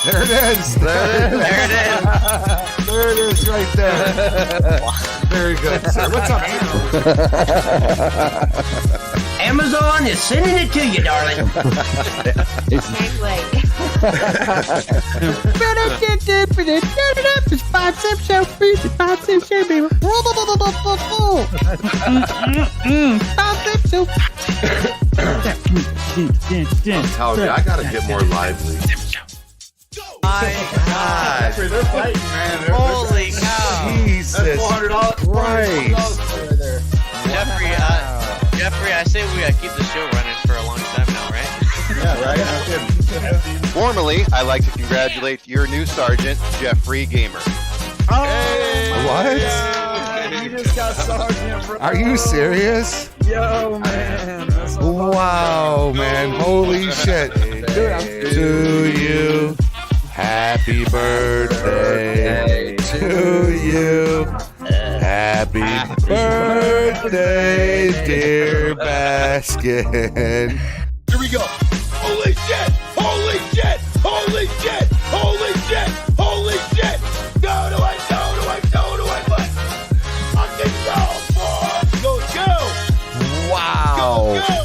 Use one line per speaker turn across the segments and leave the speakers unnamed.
There it is. There it is. There it is right there. Very good, sir. What's up,
Amazon is sending it to you, darling.
I gotta get more lively.
My God.
They're fighting, man.
Holy cow.
Jesus Christ.
Jeffrey, I say we gotta keep the show running for a long time now, right?
Yeah, right?
Formally, I'd like to congratulate your new sergeant, Jeffrey Gamer.
What?
You just got sergeant, bro.
Are you serious?
Yo, man. That's so
Wow, man. Holy shit. To you. Happy birthday to you. Happy birthday, dear Baskin.
Here we go. Holy shit! Holy shit! Holy shit! Holy shit! Holy shit! Go to it! Go to it! Go to it! What? Fucking go, boy! Go!
Wow.
Go! Go!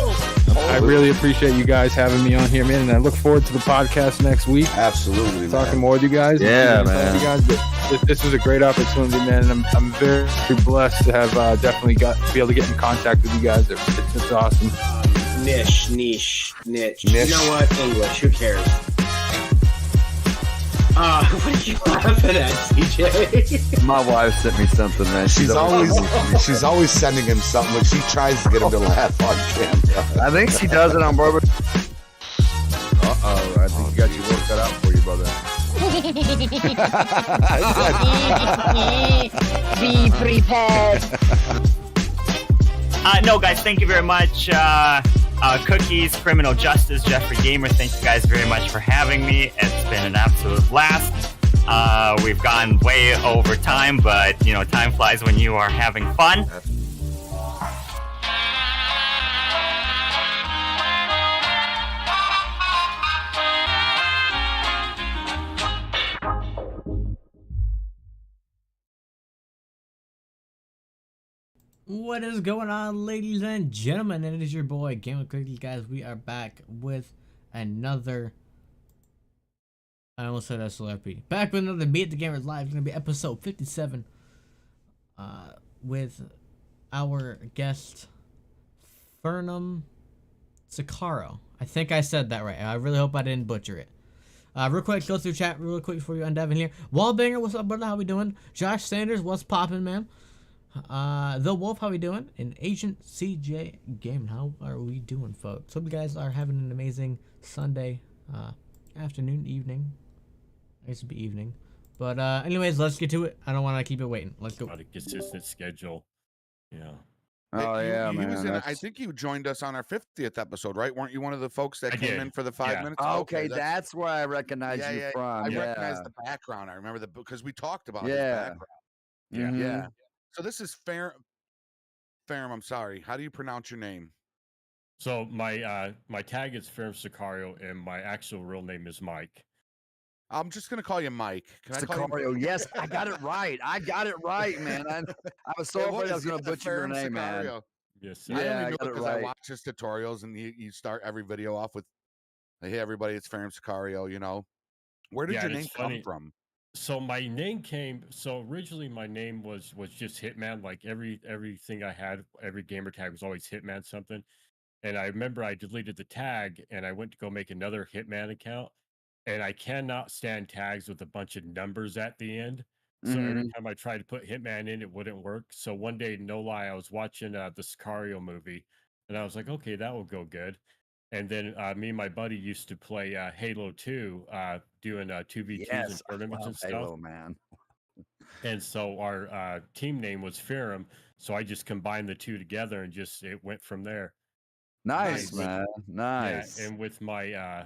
I really appreciate you guys having me on here, man, and I look forward to the podcast next week.
Absolutely,
Talking more with you guys.
Yeah, man.
You guys, but this was a great opportunity, man, and I'm very blessed to have definitely be able to get in contact with you guys. It's awesome.
Niche. You know what? English. Who cares? What are you laughing at, TJ?
My wife sent me something, man.
She's always sending him something, but she tries to get him to laugh on camera.
I think she does it on purpose. Uh-oh, I think you got your work cut out for you, brother.
Be prepared.
No, guys, thank you very much. Cookies, Criminal Justice, Jeffrey Gamer, thank you guys very much for having me. It's been an absolute blast. We've gone way over time, but, you know, time flies when you are having fun.
What is going on, ladies and gentlemen? It is your boy Game of Cookies, guys. We are back with another. I almost said SLRP. Back with another Beat the Gamers Live. It's gonna be episode 57. With our guest Pherem Sicario. I think I said that right. I really hope I didn't butcher it. Real quick, go through chat real quick before you undive in here. Wallbanger, what's up, brother? How we doing? Josh Sanders, what's poppin', man? The Wolf, how we doing? And Agent CJ Game, how are we doing, folks? Hope you guys are having an amazing Sunday afternoon, evening. I guess it'd be evening. But anyways, let's get to it. I don't want to keep it waiting. Let's go.
About a consistent schedule. Yeah.
Oh, yeah, man.
I think you joined us on our 50th episode, right? Weren't you one of the folks that came in for the 5 minutes?
Okay, that's where I recognize you from.
I recognize the background. I remember because we talked about his background. Yeah. So this is Pherem, I'm sorry. How do you pronounce your name?
So my tag is Pherem Sicario, and my actual real name is Mike.
I'm just gonna call you Mike. Can I
call you? Yes, I got it right. I got it right, man. I was so afraid I was gonna butcher your name, man.
Yes,
I only know it because I watch his tutorials, and you start every video off with, "Hey, everybody, it's Pherem Sicario." You know, where did your name come from?
So my name came. So originally, my name was just Hitman. Like everything I had, every gamer tag was always Hitman something. And I remember I deleted the tag, and I went to go make another Hitman account. And I cannot stand tags with a bunch of numbers at the end. So every time I tried to put Hitman in, it wouldn't work. So one day, no lie, I was watching the Sicario movie, and I was like, okay, that will go good. And then me and my buddy used to play Halo 2, doing 2v2s and tournaments and stuff.
Halo, man.
And so our team name was Pherem. So I just combined the two together, and it went from there.
Nice, man. Nice.
Yeah, and with my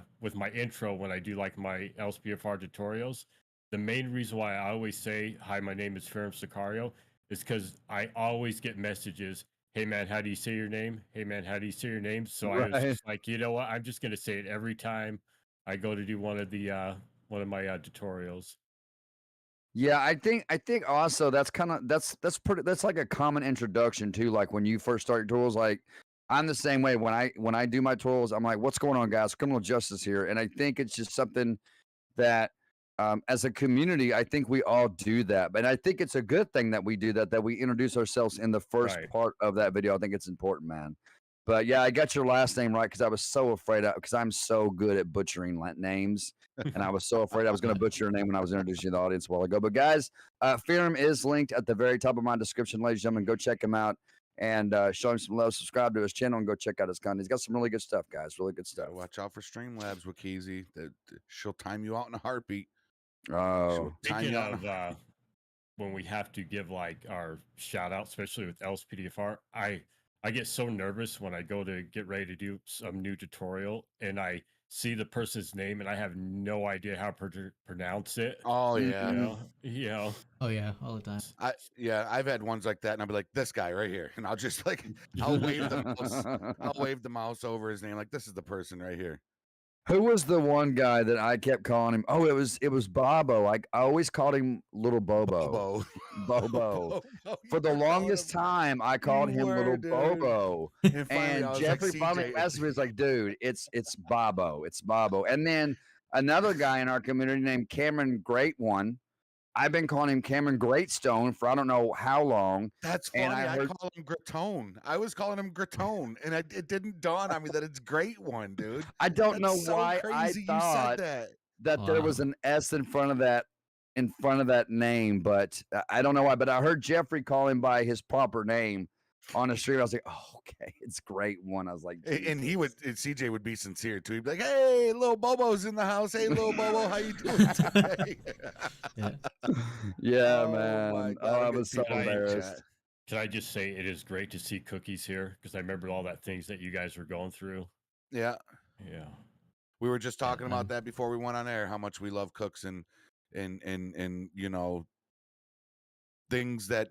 intro, when I do like my LSPFR tutorials, the main reason why I always say, "Hi, my name is Pherem Sicario," is because I always get messages, "Hey man, how do you say your name? Hey man, how do you say your name?" So I was just like, you know what? I'm just gonna say it every time I go to do one of tutorials.
Yeah, I think also that's that's like a common introduction too. Like when you first start your tools, like I'm the same way. When I do my tools, I'm like, what's going on, guys? Criminal justice here. And I think it's just something that as a community, I think we all do that. But I think it's a good thing that we do that we introduce ourselves in the first part of that video. I think it's important, man. But yeah, I got your last name right because I was so afraid because I'm so good at butchering names. And I was so afraid I was going to butcher your name when I was introducing you to the audience a while ago. But guys, Pherem is linked at the very top of my description, ladies and gentlemen. Go check him out and show him some love. Subscribe to his channel and go check out his content. He's got some really good stuff, guys. Really good stuff.
Watch out for StreamElements, Wakizi. She'll time you out in a heartbeat.
Oh,
speaking of when we have to give like our shout out, especially with LSPDFR, I get so nervous when I go to get ready to do some new tutorial and I see the person's name and I have no idea how to pronounce it.
Oh yeah,
you know.
Oh yeah, all the time.
I've had ones like that, and I'll be like, this guy right here, and I'll just like I'll wave the mouse over his name, like this is the person right here.
Who was the one guy that I kept calling him? Oh, it was Bobo. I always called him Little Bobo. Bobo. For the longest time, I called him Little Bobo. And Jeffrey finally asked me, "He's like, dude, it's Bobo. It's Bobo." And then another guy in our community named Cameron Great One. I've been calling him Cameron Greatstone for I don't know how long.
That's funny. I call him Gratone. I was calling him Gratone, and it didn't dawn on me that it's Great One, dude.
I don't know why I thought that there was an S in front of that name, but I don't know why. But I heard Jeffrey call him by his proper name on the street. I was like, oh, okay, it's Great One. I was like,
and CJ would be sincere too. He'd be like, hey, little Bobo's in the house. Hey, little Bobo, how you doing today?
Yeah, man. I was so embarrassed.
Can I just say it is great to see Cookies here because I remember all that things that you guys were going through.
Yeah. We were just talking
Yeah,
about that before we went on air. How much we love Cooks and you know things that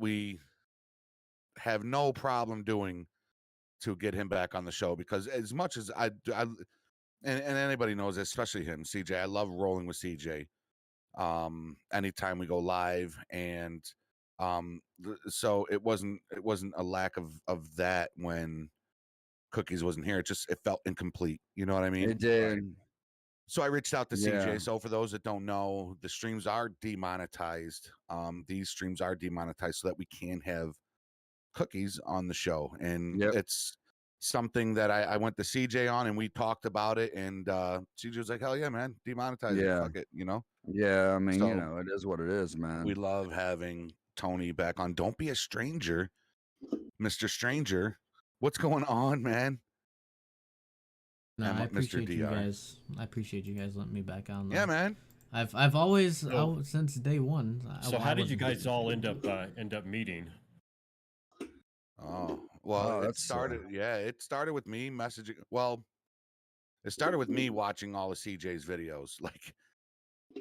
we have no problem doing to get him back on the show, because as much as I and anybody knows, especially him, CJ, I love rolling with CJ. Anytime we go live, and so it wasn't a lack of that when Cookies wasn't here. It felt incomplete. You know what I mean?
It did.
So I reached out to CJ. So for those that don't know, the streams are demonetized. These streams are demonetized so that we can have Cookies on the show, and it's something that I went to CJ on, and we talked about it, and CJ was like, hell yeah, man, demonetize it, fuck it, you know.
I mean, so, you know, it is what it is, man.
We love having Tony back on. Don't be a stranger, Mr. Stranger. What's going on, man?
No, I appreciate you guys. I appreciate you guys letting me back on.
Yeah, man.
I've always since day one.
So how did you guys all end up meeting?
Oh, well, it started. It started with me messaging. Well, it started with me watching all of CJ's videos, like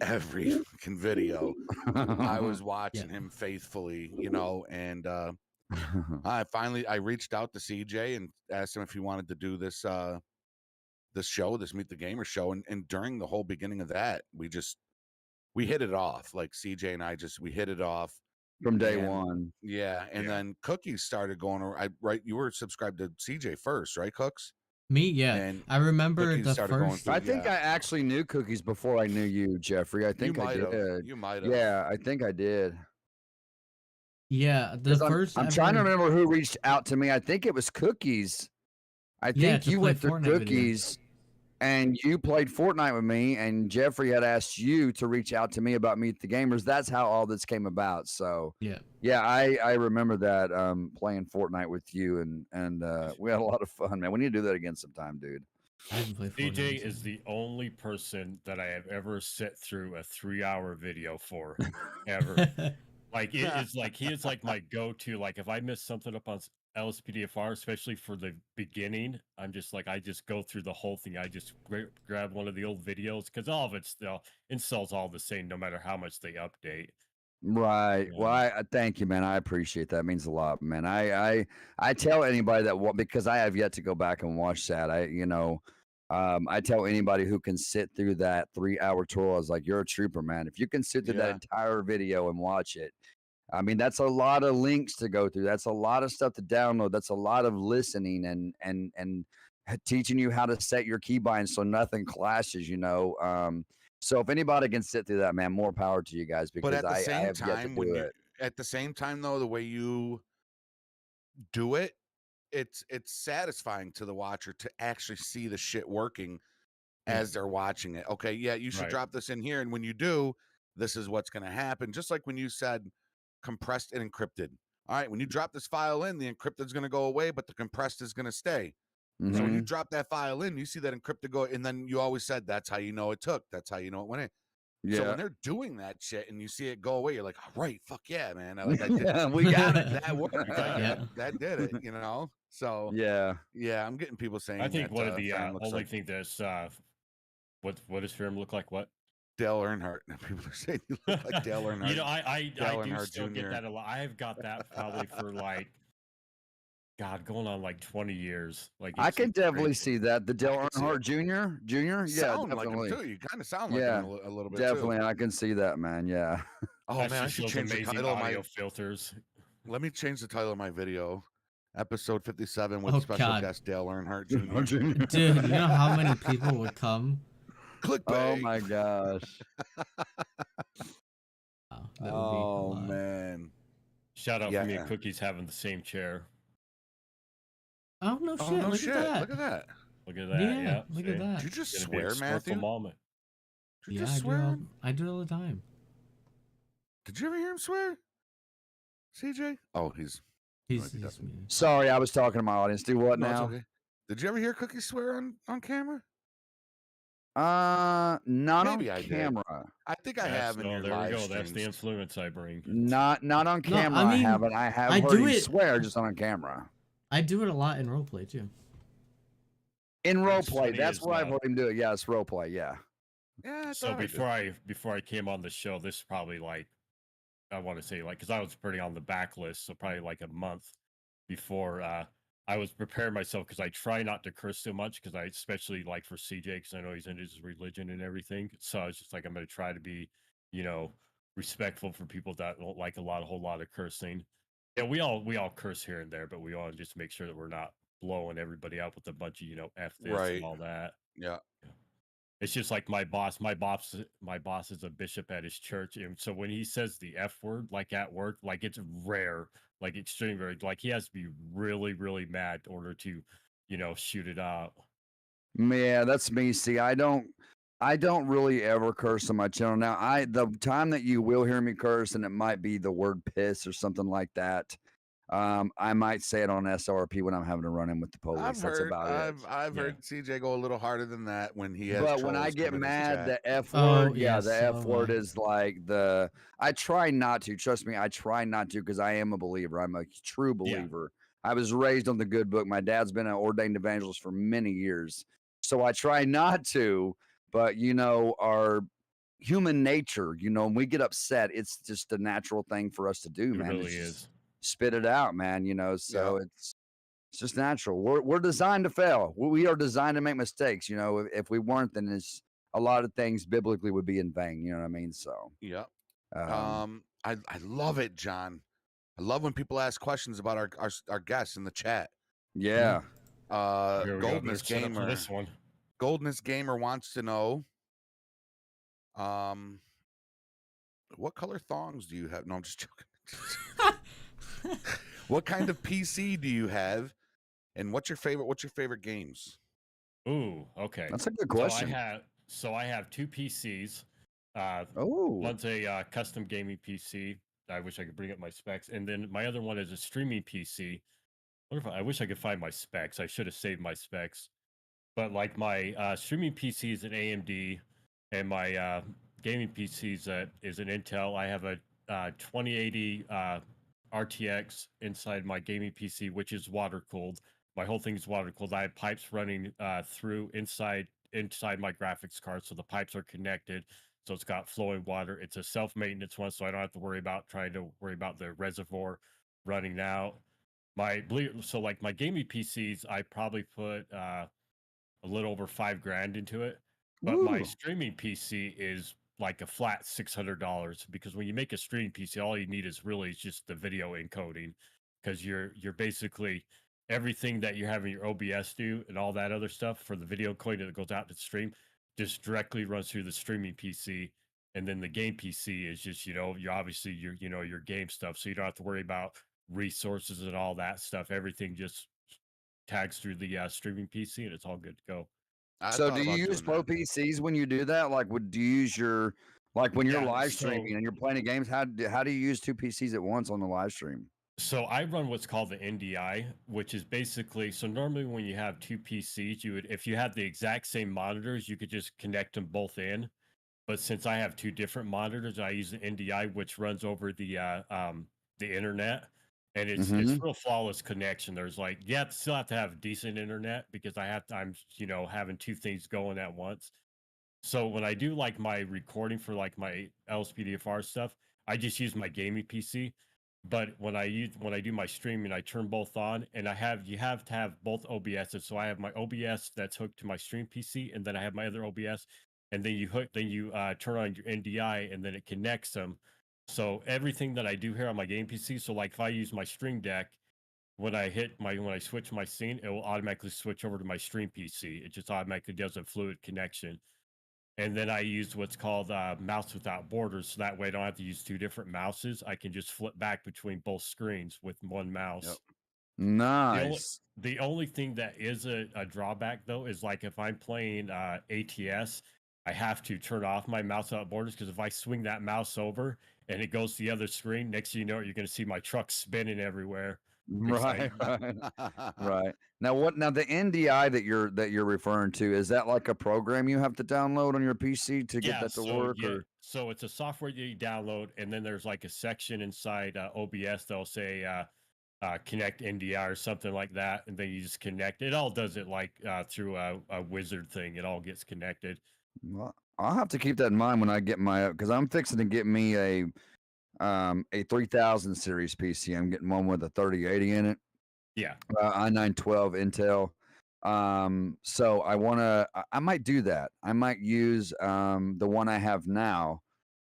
every fucking video. I was watching him faithfully, you know, and I reached out to CJ and asked him if he wanted to do this show, this Meet the Gamer show, and during the whole beginning of that, we hit it off. Like CJ and we hit it off.
From day one.
Yeah. And then Cookies started going around, right? You were subscribed to CJ first, right, Cooks?
Me, yeah. And I remember the first.
I think I actually knew Cookies before I knew you, Jeffrey. I think I did.
You might have.
Yeah, I think I did.
Yeah, the first.
I'm trying to remember who reached out to me. I think it was Cookies. I think you went through Cookies. And you played Fortnite with me, and Jeffrey had asked you to reach out to me about Meet the Gamers. That's how all this came about. So I remember that playing Fortnite with you, and we had a lot of fun, man. We need to do that again sometime, dude.
DJ is the only person that I have ever sit through a 3-hour video for, ever. Like it's like he is like my go-to. Like if I miss something up on LSPDFR, especially for the beginning, I'm just like, I just go through the whole thing. I just grab one of the old videos because all of it still installs all the same, no matter how much they update.
Right. Well, I thank you, man. I appreciate that. It means a lot, man. I tell anybody that because I have yet to go back and watch that. I tell anybody who can sit through that 3-hour tour, I was like, you're a trooper, man. If you can sit through that
Yeah.
entire video and watch it, I mean, that's a lot of links to go through. That's a lot of stuff to download. That's a lot of listening and teaching you how to set your keybinds so nothing clashes. So if anybody can sit through that, man, more power to you guys,
But
because
at the
I
same
have yet to
time, when
do
you
it.
at the same time though, the way you do it, it's satisfying to the watcher to actually see the shit working as they're watching it. Okay, yeah, you should
Right.
drop this in here, and when you do, this is what's going to happen. Just like when you said compressed and encrypted. All right, when you drop this file in, the encrypted is going to go away, but the compressed is going to stay. So when you
Mhm.
drop that file in, you see that encrypted go, and then you always said that's how you know it took. That's how you know it went in. So
Yeah.
when they're doing that shit and you see it go away, you're like, all right, fuck yeah, man. I did.
Yeah, we got it.
That worked.
Yeah.
That did it. You know. So
Yeah.
yeah, I'm getting people saying
I think
that
one of the
Pherem looks
only
like
thing that's what does Pherem look like? What?
Dale Earnhardt. People are saying you look like Dale Earnhardt.
You know, I
Dale
do
Earnhardt
still
Jr.
get that a lot. I have got that probably for like, God, going on like 20 years. Like
I
it's
can definitely
crazy.
see that. The Dale
can see
Earnhardt
it.
Jr.
You
Yeah,
sound like him
definitely.
too. You kind of sound like
Yeah,
him a little bit
definitely.
too.
I can see that, man. Yeah.
Oh
That's
man, I
just
should
those
change the
amazing
title of my.
audio filters.
Let me change the title of my video. Episode 57 with
Oh,
special
God.
guest Dale Earnhardt Jr.
Dude, you know how many people would come?
Clickbait.
Oh my gosh.
Wow, that would be a
Oh
lot.
man.
Shout out for me
Yeah.
and Cookies having the same chair.
Oh no
Oh
shit!
no
Look
shit.
at that.
Look at that.
Look at that.
Yeah,
Yeah.
look
see?
at that.
Did you just
Gonna be a
swear,
historical
Matthew?
moment.
Did you
Yeah,
just swear?
I do it all the time.
Did you ever hear him swear? CJ? Oh, he's
He's
definitely.
muted.
Sorry, I was talking to my audience. Do what
No,
now?
it's okay. Did you ever hear Cookie swear on camera?
Not
Maybe
on
I did.
camera.
I think I have in
Oh,
your
there
live
we go. That's the
streams.
influence I bring.
Not on
No,
camera.
I mean,
haven't. I have
I
heard
do
him
it-
swear, just not on camera.
I do it a lot in roleplay too.
In
What's
roleplay,
funny
that's
is,
what I've heard him do it. Yes, roleplay. Yeah.
Yeah, I
So
thought I did.
before I came on the show, this is probably like, I want to say like, because I was pretty on the back list, so probably like a month before I was preparing myself, because I try not to curse so much, because I especially like for CJ, because I know he's into his religion and everything. So I was just like, I'm going to try to be, respectful for people that don't like a whole lot of cursing. Yeah, we all curse here and there, but we all just make sure that we're not blowing everybody up with a bunch of F this
Right.
and all that.
Yeah.
It's just like my boss is a bishop at his church, and so when he says the F word, like at work, like it's rare, like extremely rare. Like he has to be really, really mad in order to, shoot it out.
Yeah, that's me. See, I don't really ever curse on my channel. Now, the time that you will hear me curse, and it might be the word piss or something like that. I might say it on SRP when I'm having to run in with the police.
I've
That's
heard
about it.
I've heard CJ go a little harder than that when he has
But when I
trolls
get
come in his
mad,
chat.
the F
Oh,
word, yeah,
yes,
the F
oh
word
my.
is like I try not to. Trust me, I try not to, because I am a believer. I'm a true
Yeah.
believer. I was raised on the good book. My dad's been an ordained evangelist for many years. So I try not to, but our human nature, when we get upset, it's just a natural thing for us to do,
It
man.
really
It's just
is.
spit it out, man, so it's just natural. We're designed to fail. We are designed to make mistakes. If we weren't, then it's a lot of things biblically would be in vain. You know what I mean? So
Yeah.
um,
I love it, John. I love when people ask questions about our guests in the chat.
yeah.
Here we go. Better
Goldenest
set up for
Gamer.
this one.
Goldenest Gamer wants to know, what color thongs do you have? No, I'm just joking. What kind of PC do you have, and what's your favorite games?
Ooh, okay.
That's a good question.
So I have two PCs.
Oh,
One's a custom gaming PC. I wish I could bring up my specs, and then my other one is a streaming PC. I wish I could find my specs. I should have saved my specs. But like my streaming PC is an AMD, and my gaming PC is an Intel. I have a 2080 RTX inside my gaming PC, which is water cooled. My whole thing is water cooled. I have pipes running through inside my graphics card, so the pipes are connected. So it's got flowing water. It's a self-maintenance one, so I don't have to worry about the reservoir running out. So like my gaming PCs, I probably put a little over $5,000 into it. But my
Woo.
streaming PC is like a flat $600 because when you make a streaming PC, all you need is really just the video encoding, because you're basically everything that you're having your OBS do and all that other stuff for the video encoding that goes out to the stream just directly runs through the streaming PC. And then the game PC is just, you're obviously your game stuff. So you don't have to worry about resources and all that stuff. Everything just tags through the streaming PC and it's all good to go.
So do you use pro PCs when you do that? Like, do you use your, like when you're
Yeah,
live streaming and you're playing games, how do you use two PCs at once on the live stream?
So I run what's called the NDI, which is basically, so normally when you have two PCs, if you had the exact same monitors, you could just connect them both in. But since I have two different monitors, I use the NDI, which runs over the internet, and it's real flawless connection. There's like, still have to have decent internet because I'm having two things going at once. So when I do like my recording for like my LSPDFR stuff, I just use my gaming PC. But when I do my streaming, I turn both on, and you have to have both OBSs. So I have my OBS that's hooked to my stream PC, and then I have my other OBS, and then you turn on your NDI, and then it connects them. So everything that I do here on my game PC, so like if I use my Stream Deck, when I switch my scene, it will automatically switch over to my stream PC. It just automatically does a fluid connection. And then I use what's called mouse without borders. So that way I don't have to use two different mouses. I can just flip back between both screens with one mouse.
Yep. Nice.
The only thing that is a drawback, though, is like if I'm playing ATS, I have to turn off my mouse without borders, because if I swing that mouse over and it goes to the other screen, next thing you know, you're going to see my truck spinning everywhere.
Right. Right. Now the NDI that you're referring to, is that like a program you have to download on your PC to get that to work?
Yeah.
Or
So it's a software that you download, and then there's like a section inside OBS that'll say connect NDI or something like that, and then you just connect. It all does it like through a wizard thing. It all gets connected.
Well, I'll have to keep that in mind when I get my, because I'm fixing to get me a 3000 series PC. I'm getting one with a 3080 in it.
Yeah.
i9-12 Intel. So I might do that. I might use the one I have now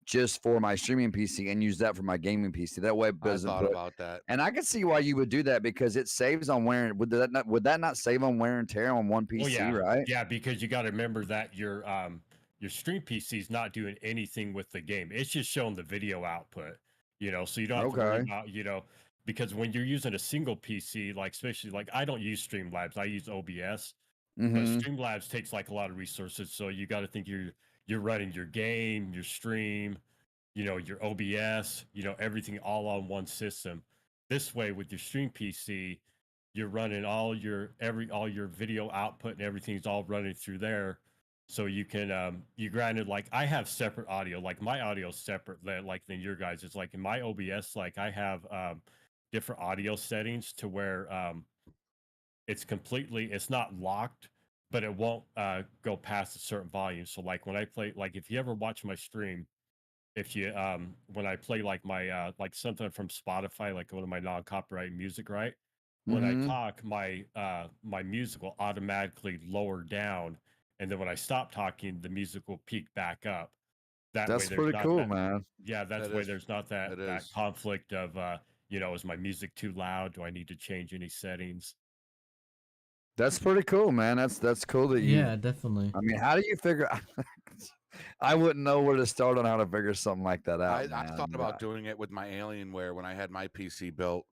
just for my streaming PC and use that for my gaming PC. That way it doesn't
I thought about that.
And I can see why you would do that, because it saves on wear. Would that not save on wear and tear on one PC, right?
Yeah, because you got to remember that your stream PC is not doing anything with the game. It's just showing the video output, so you don't have to worry about, because when you're using a single PC, like especially like I don't use Streamlabs, I use OBS. But Streamlabs takes like a lot of resources, so you got to think you're running your game, your stream, your OBS, everything all on one system. This way, with your stream PC, you're running all your video output and everything's all running through there. So you can you granted, like I have separate audio, like my audio is separate than your guys. It's like in my OBS, like I have different audio settings to where it's not locked, but it won't go past a certain volume. So like when I play, like if you ever watch my stream, if you when I play like my like something from Spotify, like one of my non-copyright music, right? When I talk, my my music will automatically lower down, and then when I stop talking, the music will peak back up.
That's pretty cool, man.
Yeah, that's why there's not that conflict of is my music too loud? Do I need to change any settings?
That's pretty cool, man. That's cool that you.
Yeah, definitely.
I mean, how do you figure? I wouldn't know where to start on how to figure something like that out.
I thought about doing it with my Alienware when I had my PC built.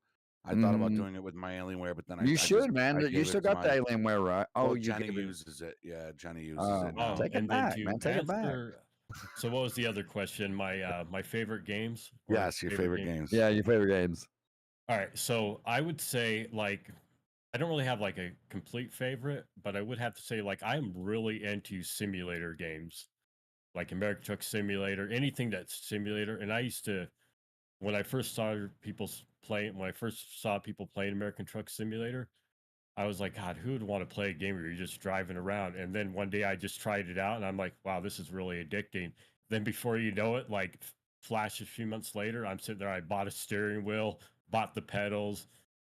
I thought about doing it with my Alienware, but then
you should, man. You still got the Alienware, right?
Oh, Jenny uses it. Yeah, Jenny uses it.
Oh, take it back, man. Take it back.
So what was the other question? My favorite games?
Yes, your favorite games.
Yeah, your favorite games.
All right, so I would say like I don't really have like a complete favorite, but I would have to say like I'm really into simulator games, like American Truck Simulator, anything that's simulator. And I used to, when I first saw people playing American Truck Simulator, I was like, God, who would want to play a game where you're just driving around? And then one day I just tried it out, and I'm like, wow, this is really addicting. Then before you know it, like flash a few months later, I'm sitting there. I bought a steering wheel, bought the pedals.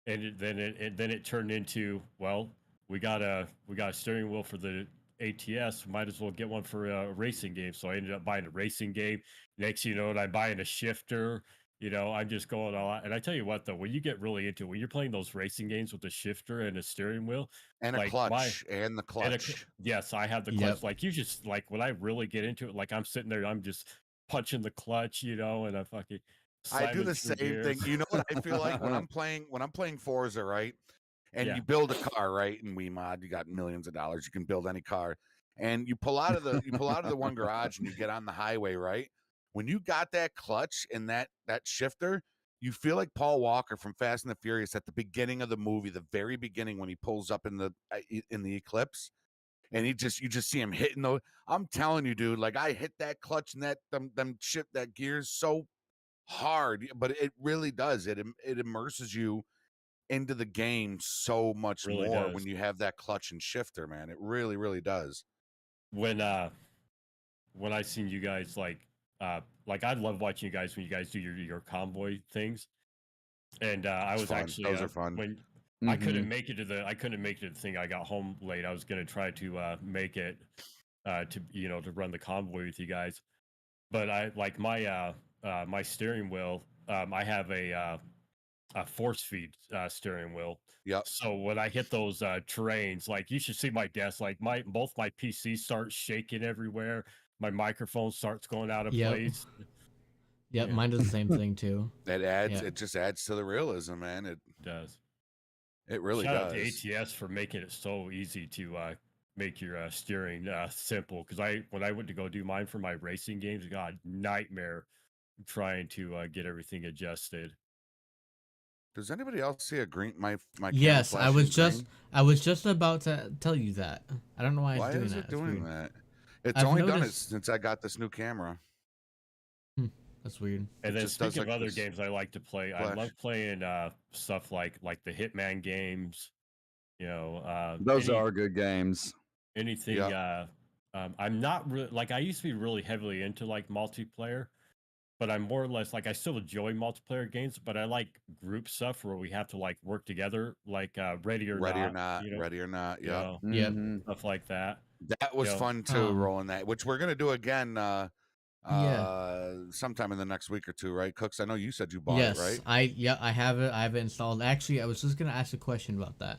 And then it turned into, well, we got a steering wheel for the ATS. Might as well get one for a racing game. So I ended up buying a racing game. Next, you know, I'm buying a shifter. You know, I'm just going all out. And I tell you what, though, when you get really into it, when you're playing those racing games with a shifter and a steering wheel,
And a
like
clutch. And the clutch.
yes, I have the clutch. Like you just like when I really get into it, like I'm sitting there, I'm just punching the clutch, you know, and I fucking
I do
slamming
the
through
same
gears.
thing. You know what I feel like when I'm playing Forza, right? And
Yeah.
you build a car, right? And WeMod, you got millions of dollars. You can build any car. And you pull out of the one garage and you get on the highway, right? When you got that clutch and that shifter, you feel like Paul Walker from Fast and the Furious at the beginning of the movie, the very beginning when he pulls up in the Eclipse, and you just see him hitting those. I'm telling you, dude, like I hit that clutch and that gears so hard, but it really does. It immerses you into the game so much
Really
more
does.
when you have that clutch and shifter, man. It really, really does.
When I seen you guys like I love watching you guys when you guys do your convoy things. And I
It's
was
fun.
actually
Those are fun.
when I couldn't make it to the thing. I got home late. I was gonna try to make it to run the convoy with you guys. But I like my steering wheel. I have a force feed steering wheel.
Yep.
So when I hit those terrains, like you should see my desk, like both my PCs start shaking everywhere. My microphone starts going out of place.
Yep,
Yeah.
mine does the same thing too.
It just adds to the realism, man. It
does.
It really
Shout out
does.
to ATS for making it so easy to make your steering simple. Because when I went to go do mine for my racing games, God, nightmare trying to get everything adjusted.
Does anybody else see a green my
Yes,
camera
I was
flashing
I was just about to tell you that. I don't know why,
green?
it's
Why
doing
is
that.
it doing that? It's
I've
only done it
noticed-
since I got this new camera.
That's weird.
And
It
then
just does,
speaking of
like,
other
this
games I like to play, I
flash.
love playing stuff like the Hitman games. You know,
Those are good games.
Anything. I'm not really I used to be really heavily into like multiplayer, but I'm more or less like I still enjoy multiplayer games, but I like group stuff where we have to like work together, like Ready or Not. You know,
Ready or Not.
you
Yep.
know,
Yep.
stuff like that.
That was
You know,
fun too, rolling that, which we're gonna do again
Yeah.
sometime in the next week or two, right? Cooks, I know you said you bought
Yes,
it, right?
I have it. I have it installed. Actually, I was just gonna ask a question about that.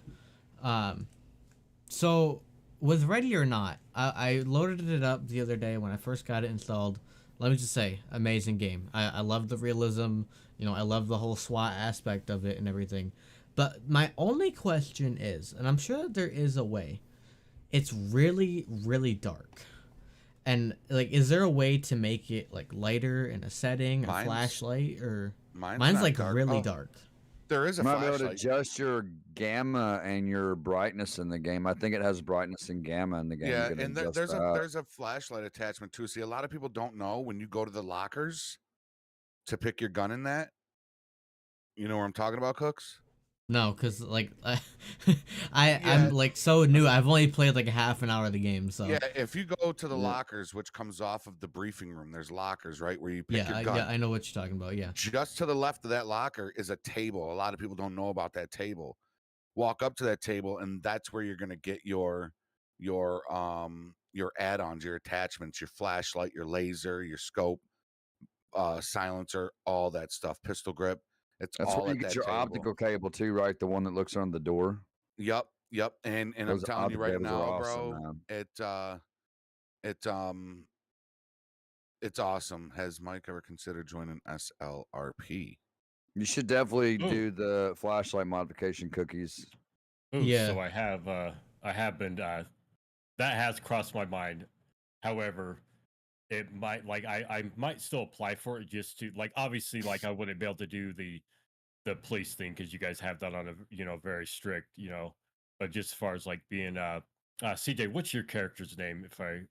So with Ready or Not, I loaded it up the other day when I first got it installed. Let me just say, amazing game. I love the realism. You know, I love the whole SWAT aspect of it and everything. But my only question is, and I'm sure there is a way, it's really, really dark. And like, is there a way to make it like lighter in a setting, a flashlight, or mine's like
dark.
really dark.
There is a
You might be able
flashlight.
to adjust your gamma and your brightness in the game. I think it has brightness and gamma in the game.
Yeah,
You can
and
adjust
there's
that.
there's a flashlight attachment too. See, a lot of people don't know when you go to the lockers to pick your gun in that. You know where I'm talking about, Cooks?
No, cause like I'm like so new. I've only played like a half an hour of the game, so
Yeah, if you go to the lockers, which comes off of the briefing room, there's lockers, right, where you pick your gun.
yeah, I know what you're talking about. Yeah,
Just to the left of that locker is a table. A lot of people don't know about that table. Walk up to that table, and that's where you're gonna get your add-ons, your attachments, your flashlight, your laser, your scope, silencer, all that stuff, pistol grip. It's
That's
all
where you
at
get
that
your
table.
optical cable too, right? The one that looks on the door.
Yep. And I'm
Those
telling you
optical
right
cables are
now,
awesome,
bro, it's awesome. Has Mike ever considered joining SLRP?
You should definitely do the flashlight modification cookies.
Ooh, so I have been that has crossed my mind. However, it might I might still apply for it just to obviously I wouldn't be able to do the police thing because you guys have that on a very strict but just as far as being CJ, what's your character's name if I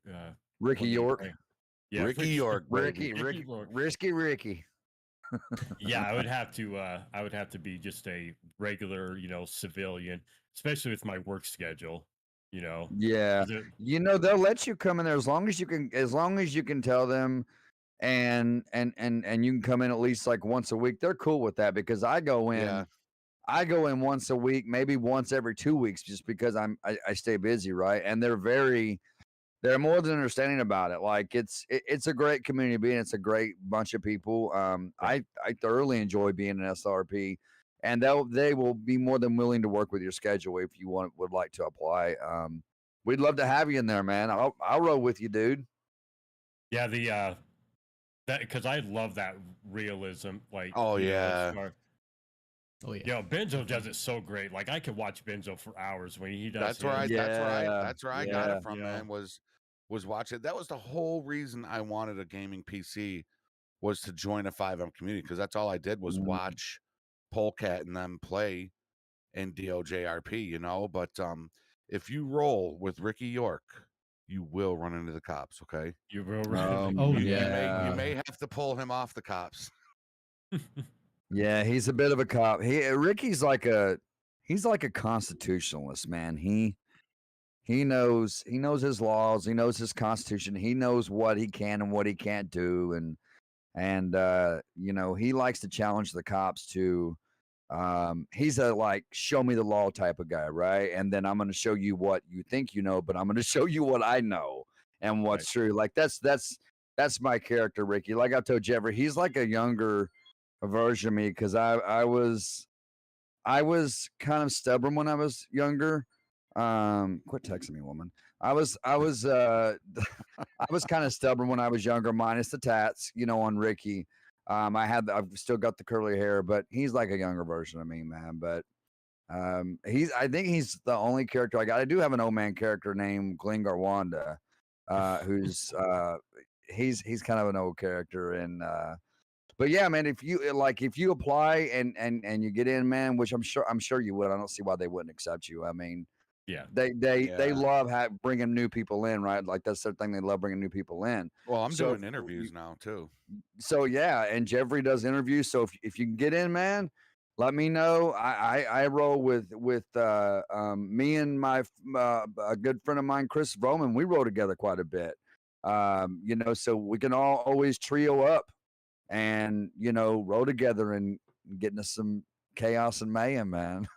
Ricky York.
Yeah,
Ricky York, baby.
Risky Ricky.
Yeah, I would have to be just a regular civilian, especially with my work schedule.
Yeah, they'll let you come in there as long as you can tell them, and you can come in at least like once a week. They're cool with that because I go in.
Yeah.
I go in once a week, maybe once every 2 weeks, just because I stay busy, right? And they're more than understanding about it. Like it's a great community being. It's a great bunch of people. I thoroughly enjoy being an SRP, and they will be more than willing to work with your schedule if you would like to apply. We'd love to have you in there, man. I'll roll with you, dude.
Yeah, that because I love that realism. Like,
Oh,
you know,
yeah.
as far,
Oh yeah.
you know, Benzo does it so great. Like, I could watch Benzo for hours when he does.
That's where I
his.
that's where I got
Yeah.
it from,
Yeah.
man. Was watching. That was the whole reason I wanted a gaming PC, was to join a 5M community, because that's all I did was
Mm.
watch Polecat and them play in DOJRP, you know. But if you roll with Ricky York, you will run into the cops. Okay.
You will run.
Oh,
You
yeah.
may have to pull him off the cops.
Yeah, he's a bit of a cop. Ricky's like a constitutionalist, man. He knows his laws, he knows his constitution, he knows what he can and what he can't do, and you know, he likes to challenge the cops to he's a like show me the law type of guy, right? And then I'm going to show you what you think you know, but I'm going to show you what I know and what's true. Like that's my character, Ricky. Like I told Jeffrey, he's like a younger version of me, because I was kind of stubborn when I was younger. Quit texting me, woman. I was I was kind of stubborn when I was younger, minus the tats, you know, on Ricky. I've still got the curly hair, but he's like a younger version of me, man. But I think he's the only character I got. I do have an old man character named Glingar Wanda, who's he's kind of an old character. And but yeah, man, if you apply and you get in, man, which I'm sure you would. I don't see why they wouldn't accept you. I mean,
Yeah.
they love bringing new people in, right? Like that's their thing. They love bringing new people in.
Well, I'm
So
doing interviews now too.
So yeah, and Jeffrey does interviews. So if you can get in, man, let me know. I roll with me and my a good friend of mine, Chris Roman. We roll together quite a bit. You know, so we can all always trio up and, you know, roll together and get into some chaos and mayhem, man.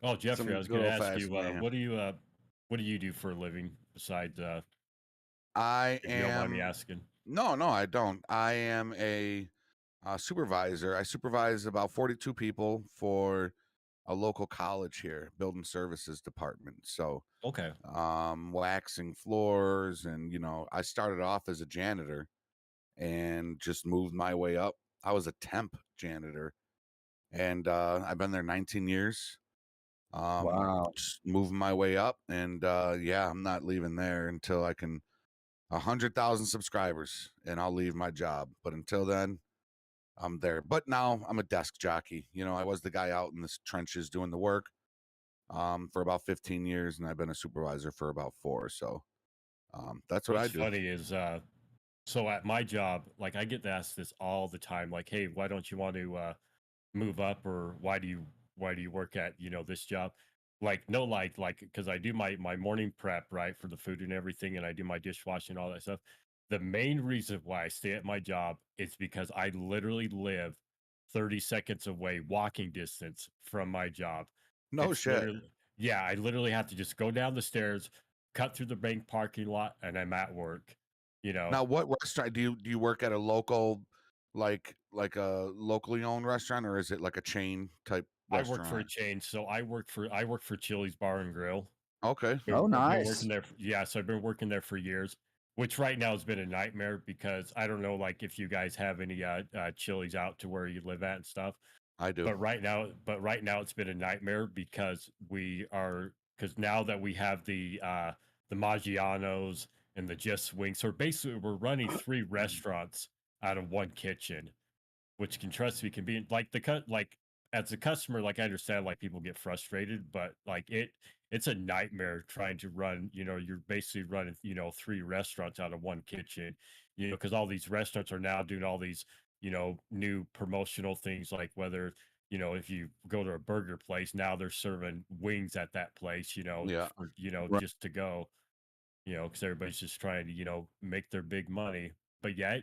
Oh, Jeffrey,
Some
I was
good
going to ask
old-fashioned
you,
mayhem.
what do you do for a living besides,
I
if you don't mind me
am
asking?
No, I don't. I am a supervisor. I supervise about 42 people for a local college here, building services department. So
Okay.
waxing floors, and you know, I started off as a janitor and just moved my way up. I was a temp janitor, and I've been there 19 years.
Wow.
Just moving my way up, and yeah, I'm not leaving there until I can 100,000 subscribers, and I'll leave my job. But until then, I'm there. But now I'm a desk jockey. You know, I was the guy out in the trenches doing the work for about 15 years, and I've been a supervisor for about 4. So that's what I
What's
do.
funny is, so at my job, like I get asked this all the time, like, hey, why don't you want to move up, or why do you work at, you know, this job? Like, no, like because I do my morning prep, right, for the food and everything, and I do my dishwashing and all that stuff. The main reason why I stay at my job is because I literally live 30 seconds away, walking distance from my job.
No
It's
shit.
literally, yeah, I literally have to just go down the stairs, cut through the bank parking lot, and I'm at work. You know,
Now, what restaurant do you work at? A local, like a locally owned restaurant, or is it like a chain type
I work for a
restaurant?
chain, so I work for Chili's Bar and Grill.
Okay.
Oh,
I've been
nice.
working there. Yeah, so I've been working there for years, which right now has been a nightmare because I don't know, like if you guys have any Chili's out to where you live at and stuff.
I do.
But right now it's been a nightmare because now that we have the Maggiano's and the Just Wings, so basically we're running 3 restaurants out of 1 kitchen, which can trust me can be like like as a customer, like I understand like people get frustrated, but like it's a nightmare trying to run, you know, you're basically running, you know, 3 restaurants out of 1 kitchen, you know, because all these restaurants are now doing all these, you know, new promotional things, like whether, you know, if you go to a burger place, now they're serving wings at that place, you know,
Yeah.
for, you know,
Right.
just to go, you know, because everybody's just trying to, you know, make their big money. But yeah,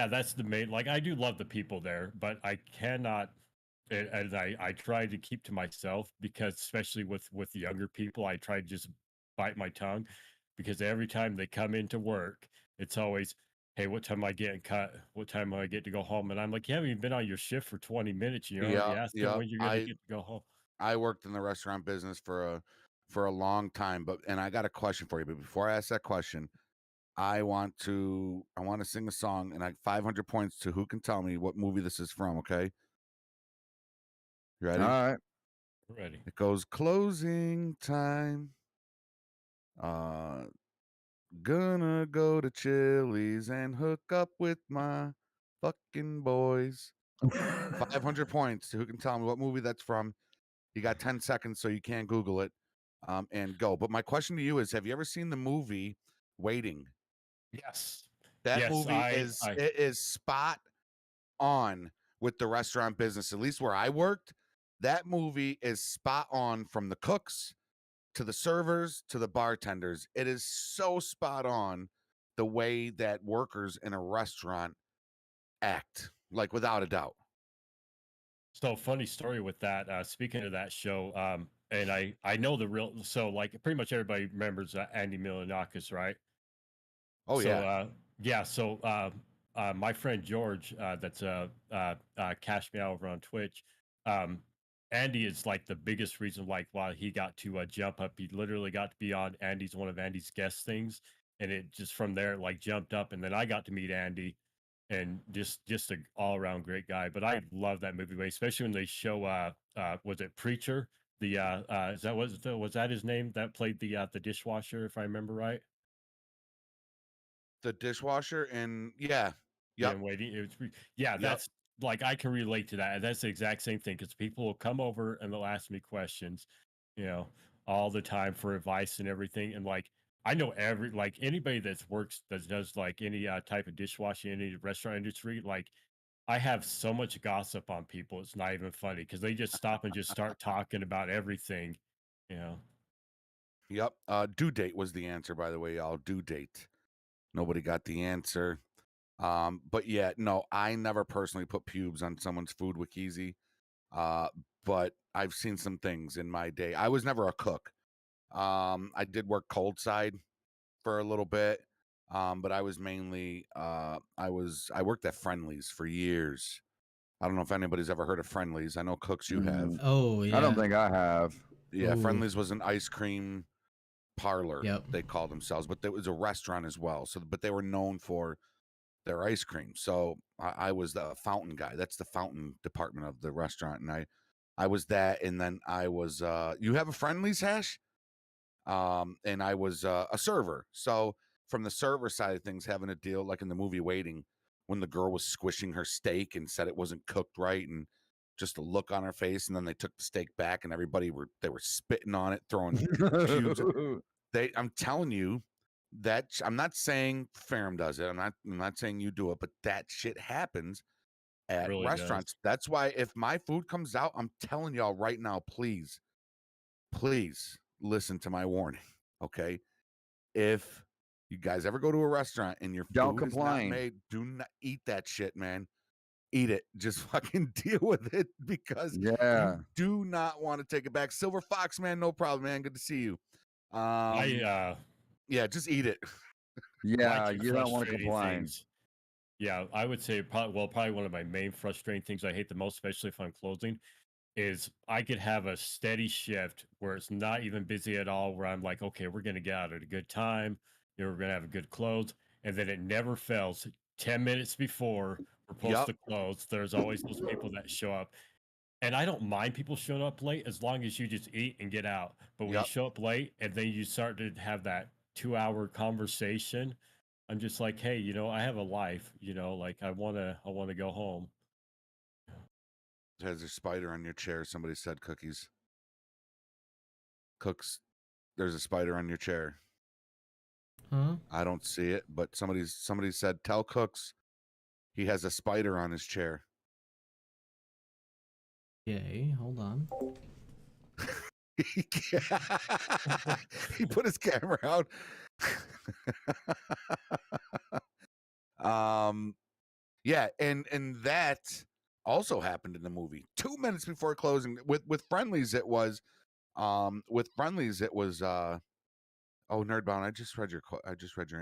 that's the main, like I do love the people there, but I cannot and I try to keep to myself because especially with younger people, I try to just bite my tongue because every time they come into work, it's always, hey, what time am I getting cut? What time am I get to go home? And I'm like, you haven't even been on your shift for 20 minutes. You're already
Yeah,
asking
yeah.
when you're gonna get to go home.
I worked in the restaurant business for a long time, and I got a question for you. But before I ask that question, I want to sing a song, and 500 points to who can tell me what movie this is from. Okay, you
All
ready?
right.
Ready.
It goes closing time. Gonna go to Chili's and hook up with my fucking boys. 500 points to who can tell me what movie that's from. You got 10 seconds, so you can't Google it, and go. But my question to you is: have you ever seen the movie Waiting?
Yes.
That
Yes,
movie is spot on with the restaurant business. At least where I worked, that movie is spot on from the cooks to the servers to the bartenders. It is so spot on the way that workers in a restaurant act, like without a doubt.
So funny story with that. Speaking of that show, and I know the real. So like pretty much everybody remembers Andy Milonakis, right?
Oh
So
yeah.
yeah. So my friend George, that's Cash Me Out over on Twitch. Andy is like the biggest reason like why he got to jump up. He literally got to be on one of Andy's guest things, and it just from there like jumped up. And then I got to meet Andy, and just an all around great guy. But I love that movie, especially when they show was it Preacher? The is that was that his name that played the dishwasher, if I remember right?
The dishwasher, and yeah.
Yeah,
Yep.
and waiting. It was, yeah,
Yep.
that's like I can relate to that. That's the exact same thing because people will come over and they'll ask me questions, you know, all the time for advice and everything. And like I know like anybody that's works that does like any type of dishwashing in any restaurant industry, like I have so much gossip on people. It's not even funny because they just stop and just start talking about everything, you know.
Yep. Due date was the answer, by the way, y'all. Due date. Nobody got the answer. But yeah, no, I never personally put pubes on someone's food Wikizi. But I've seen some things in my day. I was never a cook. I did work cold side for a little bit. But I was mainly I worked at Friendly's for years. I don't know if anybody's ever heard of Friendly's. I know cooks you have.
Oh yeah.
I don't think I have.
Yeah,
Ooh.
Friendly's was an ice cream parlor.
Yep.
They called themselves, but it was a restaurant as well. So, but they were known for their ice cream. So I was the fountain guy. That's the fountain department of the restaurant, and I was that, and then I was you have a Friendly's, Hash? And I was a server. So from the server side of things, having a deal like in the movie Waiting, when the girl was squishing her steak and said it wasn't cooked right, and just a look on her face, and then they took the steak back, and they were spitting on it, throwing cubes. I'm telling you that I'm not saying Pherem does it. I'm not saying you do it, but that shit happens at
Really
restaurants.
does.
That's why if my food comes out, I'm telling y'all right now, please listen to my warning. Okay. If you guys ever go to a restaurant and your
Don't
food is not
complain.
made, do not eat that shit, man. Eat it. Just fucking deal with it because
Yeah.
you do not want to take it back. Silver Fox, man, no problem, man. Good to see you. Yeah, just eat it.
Yeah,
Like
you don't want to
frustrating
complain.
things. Yeah, I would say probably one of my main frustrating things I hate the most, especially if I'm closing, is I could have a steady shift where it's not even busy at all, where I'm like, okay, we're gonna get out at a good time, we're gonna have a good close, and then it never fails. 10 minutes before we're supposed to close, there's always those people that show up. And I don't mind people showing up late as long as you just eat and get out. But when you show up late and then you start to have that 2 hour conversation, I'm just like, hey, I have a life, like I wanna go home.
There's a spider on your chair. Somebody said Cookies. Cooks, there's a spider on your chair.
Huh?
I don't see it, but somebody said tell Cooks he has a spider on his chair.
Okay, hold on.
He put his camera out. Yeah, and that also happened in the movie. 2 minutes before closing, with friendlies, it was oh, Nerdbound, I just read your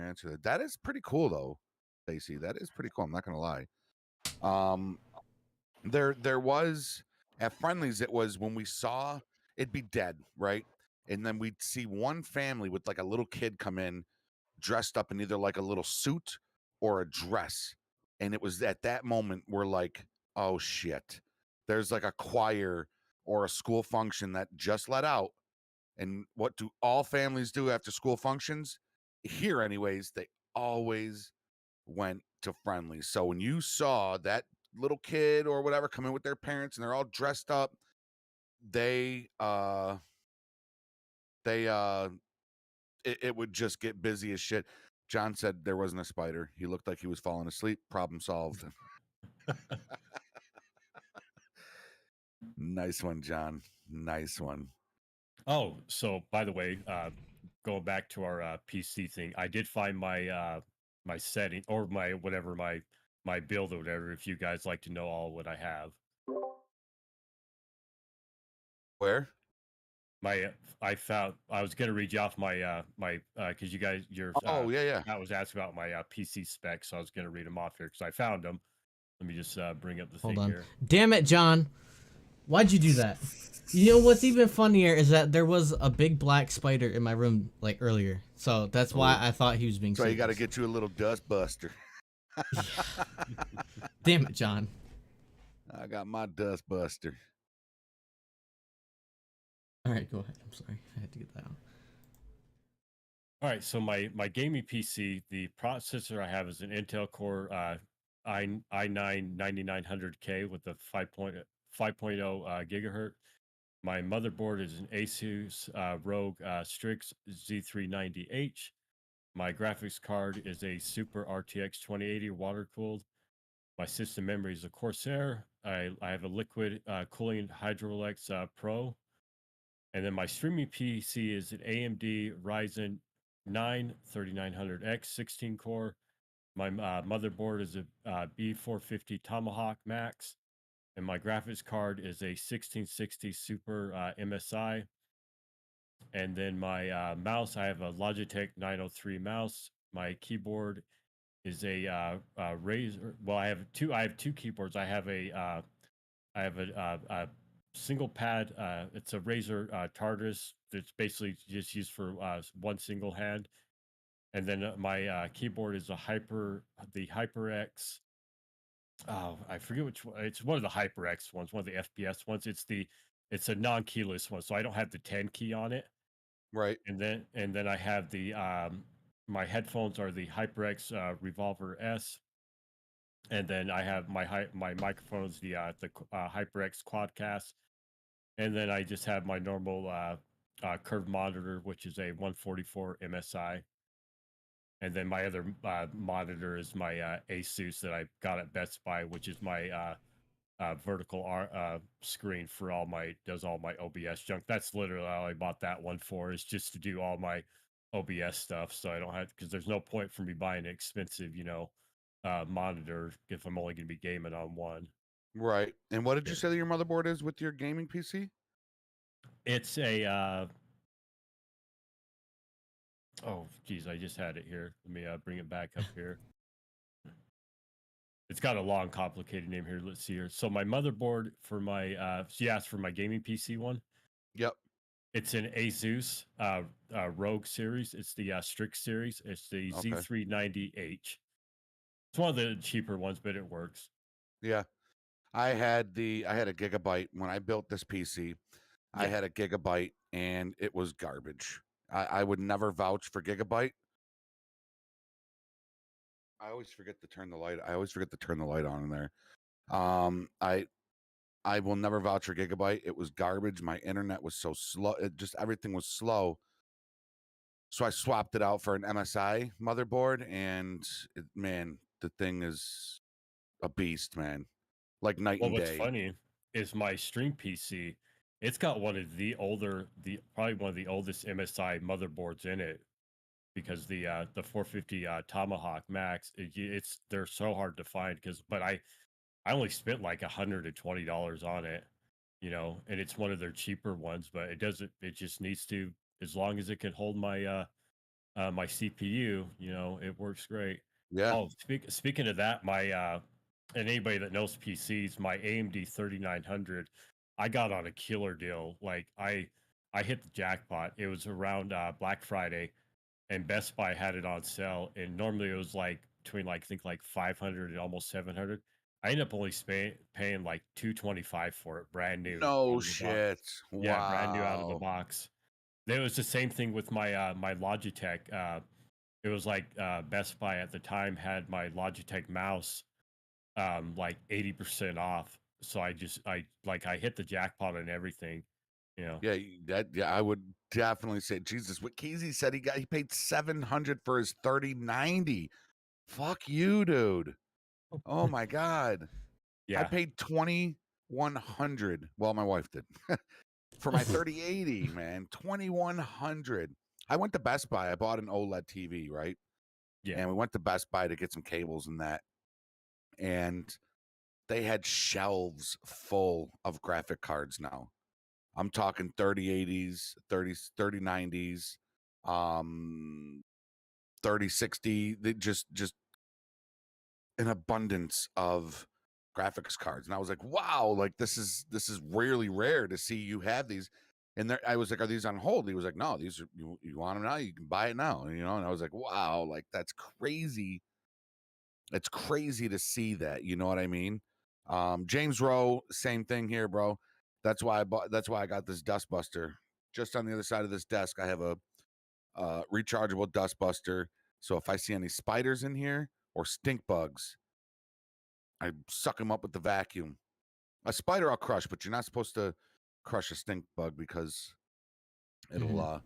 answer. That is pretty cool though, Stacy. That is pretty cool. I'm not gonna lie. There was at friendlies, it was when we saw it'd be dead, right? And then we'd see one family with like a little kid come in dressed up in either like a little suit or a dress. And it was at that moment we're like, oh shit, there's like a choir or a school function that just let out. And what do all families do after school functions? Here, anyways, they always went to friendlies. So when you saw that little kid or whatever come in with their parents and they're all dressed up, they it would just get busy as shit. John said there wasn't a spider. He looked like he was falling asleep. Problem solved. Nice one, John. Nice one.
Oh, so by the way, going back to our PC thing, I did find my my setting or my whatever my build or whatever. If you guys like to know all what I have,
Where?
I found I was gonna read you off my my because you guys
Oh yeah.
I was asking about my PC specs, so I was gonna read them off here because I found them. Let me just bring up the
Hold
thing
on.
here.
Damn it, John. Why'd you do that? You know what's even funnier is that there was a big black spider in my room like earlier, so that's why I thought he was being.
So you got to get you a little dust buster.
Damn it, John.
I got my dust buster.
All right, go ahead. I'm sorry, I had to get that out.
All right, so my gaming PC, the processor I have is an Intel Core i9 9900K with a 5.0 gigahertz. My motherboard is an Asus ROG Strix Z390H. My graphics card is a Super RTX 2080 water cooled. My system memory is a Corsair. I have a liquid cooling Hydrolex Pro. And then my streaming PC is an AMD Ryzen 9 3900X 16 core. My motherboard is a B450 Tomahawk Max. And my graphics card is a 1660 Super MSI. And then my mouse, I have a Logitech 903 mouse. My keyboard is a Razer. Well, I have two keyboards. I have a single pad. It's a Razer Tartarus that's basically just used for one single hand. And then my keyboard is the HyperX. Oh, I forget which one. It's one of the HyperX ones, one of the FPS ones. It's a non-keyless one, so I don't have the 10 key on it.
Right.
And then I have the my headphones are the HyperX Revolver S. And then I have my microphones, the HyperX Quadcast. And then I just have my normal curved monitor, which is a 144 MSI. And then my other monitor is my Asus that I got at Best Buy, which is my vertical screen for does all my OBS junk. That's literally all I bought that one for, is just to do all my OBS stuff. So I don't have, because there's no point for me buying an expensive, monitor if I'm only going to be gaming on one.
Right. And what did you say that your motherboard is with your gaming PC?
It's a oh geez, I just had it here. Let me bring it back up here. It's got a long, complicated name here. Let's see here. So my motherboard for my she asked for my gaming PC one.
Yep.
It's an Asus ROG series. It's the Strix series. It's the Z390H. It's one of the cheaper ones, but it works.
Yeah. I had a Gigabyte when I built this PC. I had a Gigabyte and it was garbage. I would never vouch for Gigabyte. I always forget to turn the light. I always forget to turn the light on in there. I will never vouch for Gigabyte. It was garbage. My internet was so slow. It just everything was slow. So I swapped it out for an MSI motherboard, and man, the thing is a beast, man. Like night and
what's
day.
funny is my stream PC. It's got one of the probably one of the oldest MSI motherboards in it, because the 450 Tomahawk Max, they're so hard to find. But I only spent like $120 on it, you know, and it's one of their cheaper ones, but it doesn't. It just needs to, as long as it can hold my CPU, you know, it works great.
Yeah.
Oh, speaking of that, my and anybody that knows PCs, my AMD 3900, I got on a killer deal. Like I hit the jackpot. It was around Black Friday, and Best Buy had it on sale. And normally it was like between like I think like 500 and almost 700. I ended up only paying like 225 for it, brand new out
No
of the box.
shit.
Yeah, brand new out of the
Wow.
box. It was the same thing with my my Logitech. It was like Best Buy at the time had my Logitech mouse like 80% off. So I hit the jackpot and everything, you know.
Yeah, I would definitely say Jesus. What Casey said he paid 700 for his 3090. Fuck you, dude. Oh my god. I
Yeah.
paid 2100. Well, my wife did. For my 3080, man. 2100. I went to Best Buy. I bought an OLED TV, right?
Yeah.
And we went to Best Buy to get some cables and that. And they had shelves full of graphic cards now. I'm talking 3080s, 3090s, 3060. They just an abundance of graphics cards. And I was like, wow, like this is really rare to see you have these. And there, I was like, are these on hold? He was like, no, these are you want them now, you can buy it now, you know. And I was like, wow, like that's crazy. It's crazy to see that, you know what I mean? James Rowe, same thing here, bro. That's why I got this dust buster. Just on the other side of this desk, I have a rechargeable dust buster. So if I see any spiders in here or stink bugs, I suck them up with the vacuum. A spider I'll crush, but you're not supposed to crush a stink bug because it'll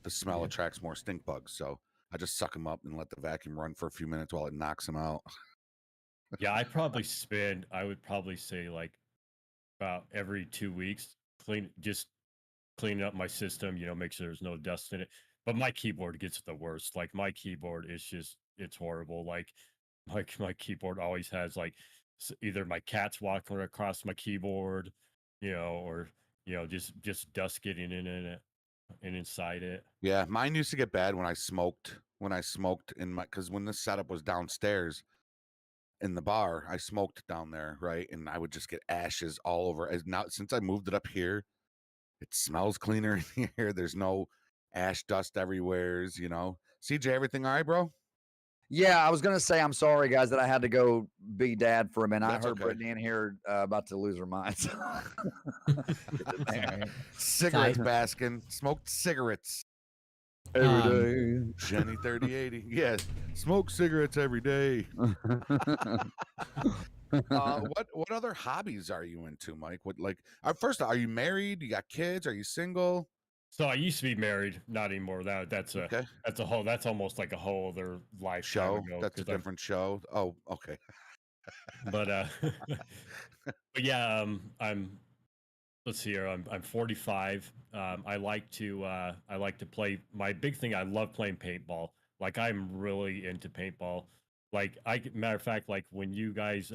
the smell attracts more stink bugs. So I just suck them up and let the vacuum run for a few minutes while it knocks them out.
Yeah, I would probably say like about every 2 weeks, cleaning up my system, you know, make sure there's no dust in it. But my keyboard gets the worst. Like my keyboard is just it's horrible. Like my keyboard always has like either my cat's walking across my keyboard, you know, or you know, just dust getting in it and inside it.
Yeah, mine used to get bad when I smoked. When I smoked in my, because when this setup was downstairs in the bar, I smoked down there, right? And I would just get ashes all over. As now, since I moved it up here, it smells cleaner in here. There's no ash dust everywheres, you know. CJ, everything all right, bro?
Yeah, I was gonna say I'm sorry, guys, that I had to go be dad for a minute.
That's
I heard
okay.
Brittany in here about to lose her mind. So.
Cigarettes, Baskin. Smoked cigarettes
every day.
Jenny 3080. Yeah, smoke cigarettes every day. What other hobbies are you into, Mike? What like first, are you married? You got kids? Are you single?
So I used to be married, not anymore. That's
Okay.
that's almost like a whole other lifetime
Show.
ago.
That's a
'cause I'm-
different show. Oh, okay.
but but yeah, let's see here. I'm 45. I like to play. My big thing, I love playing paintball. Like I'm really into paintball. Like matter of fact, like when you guys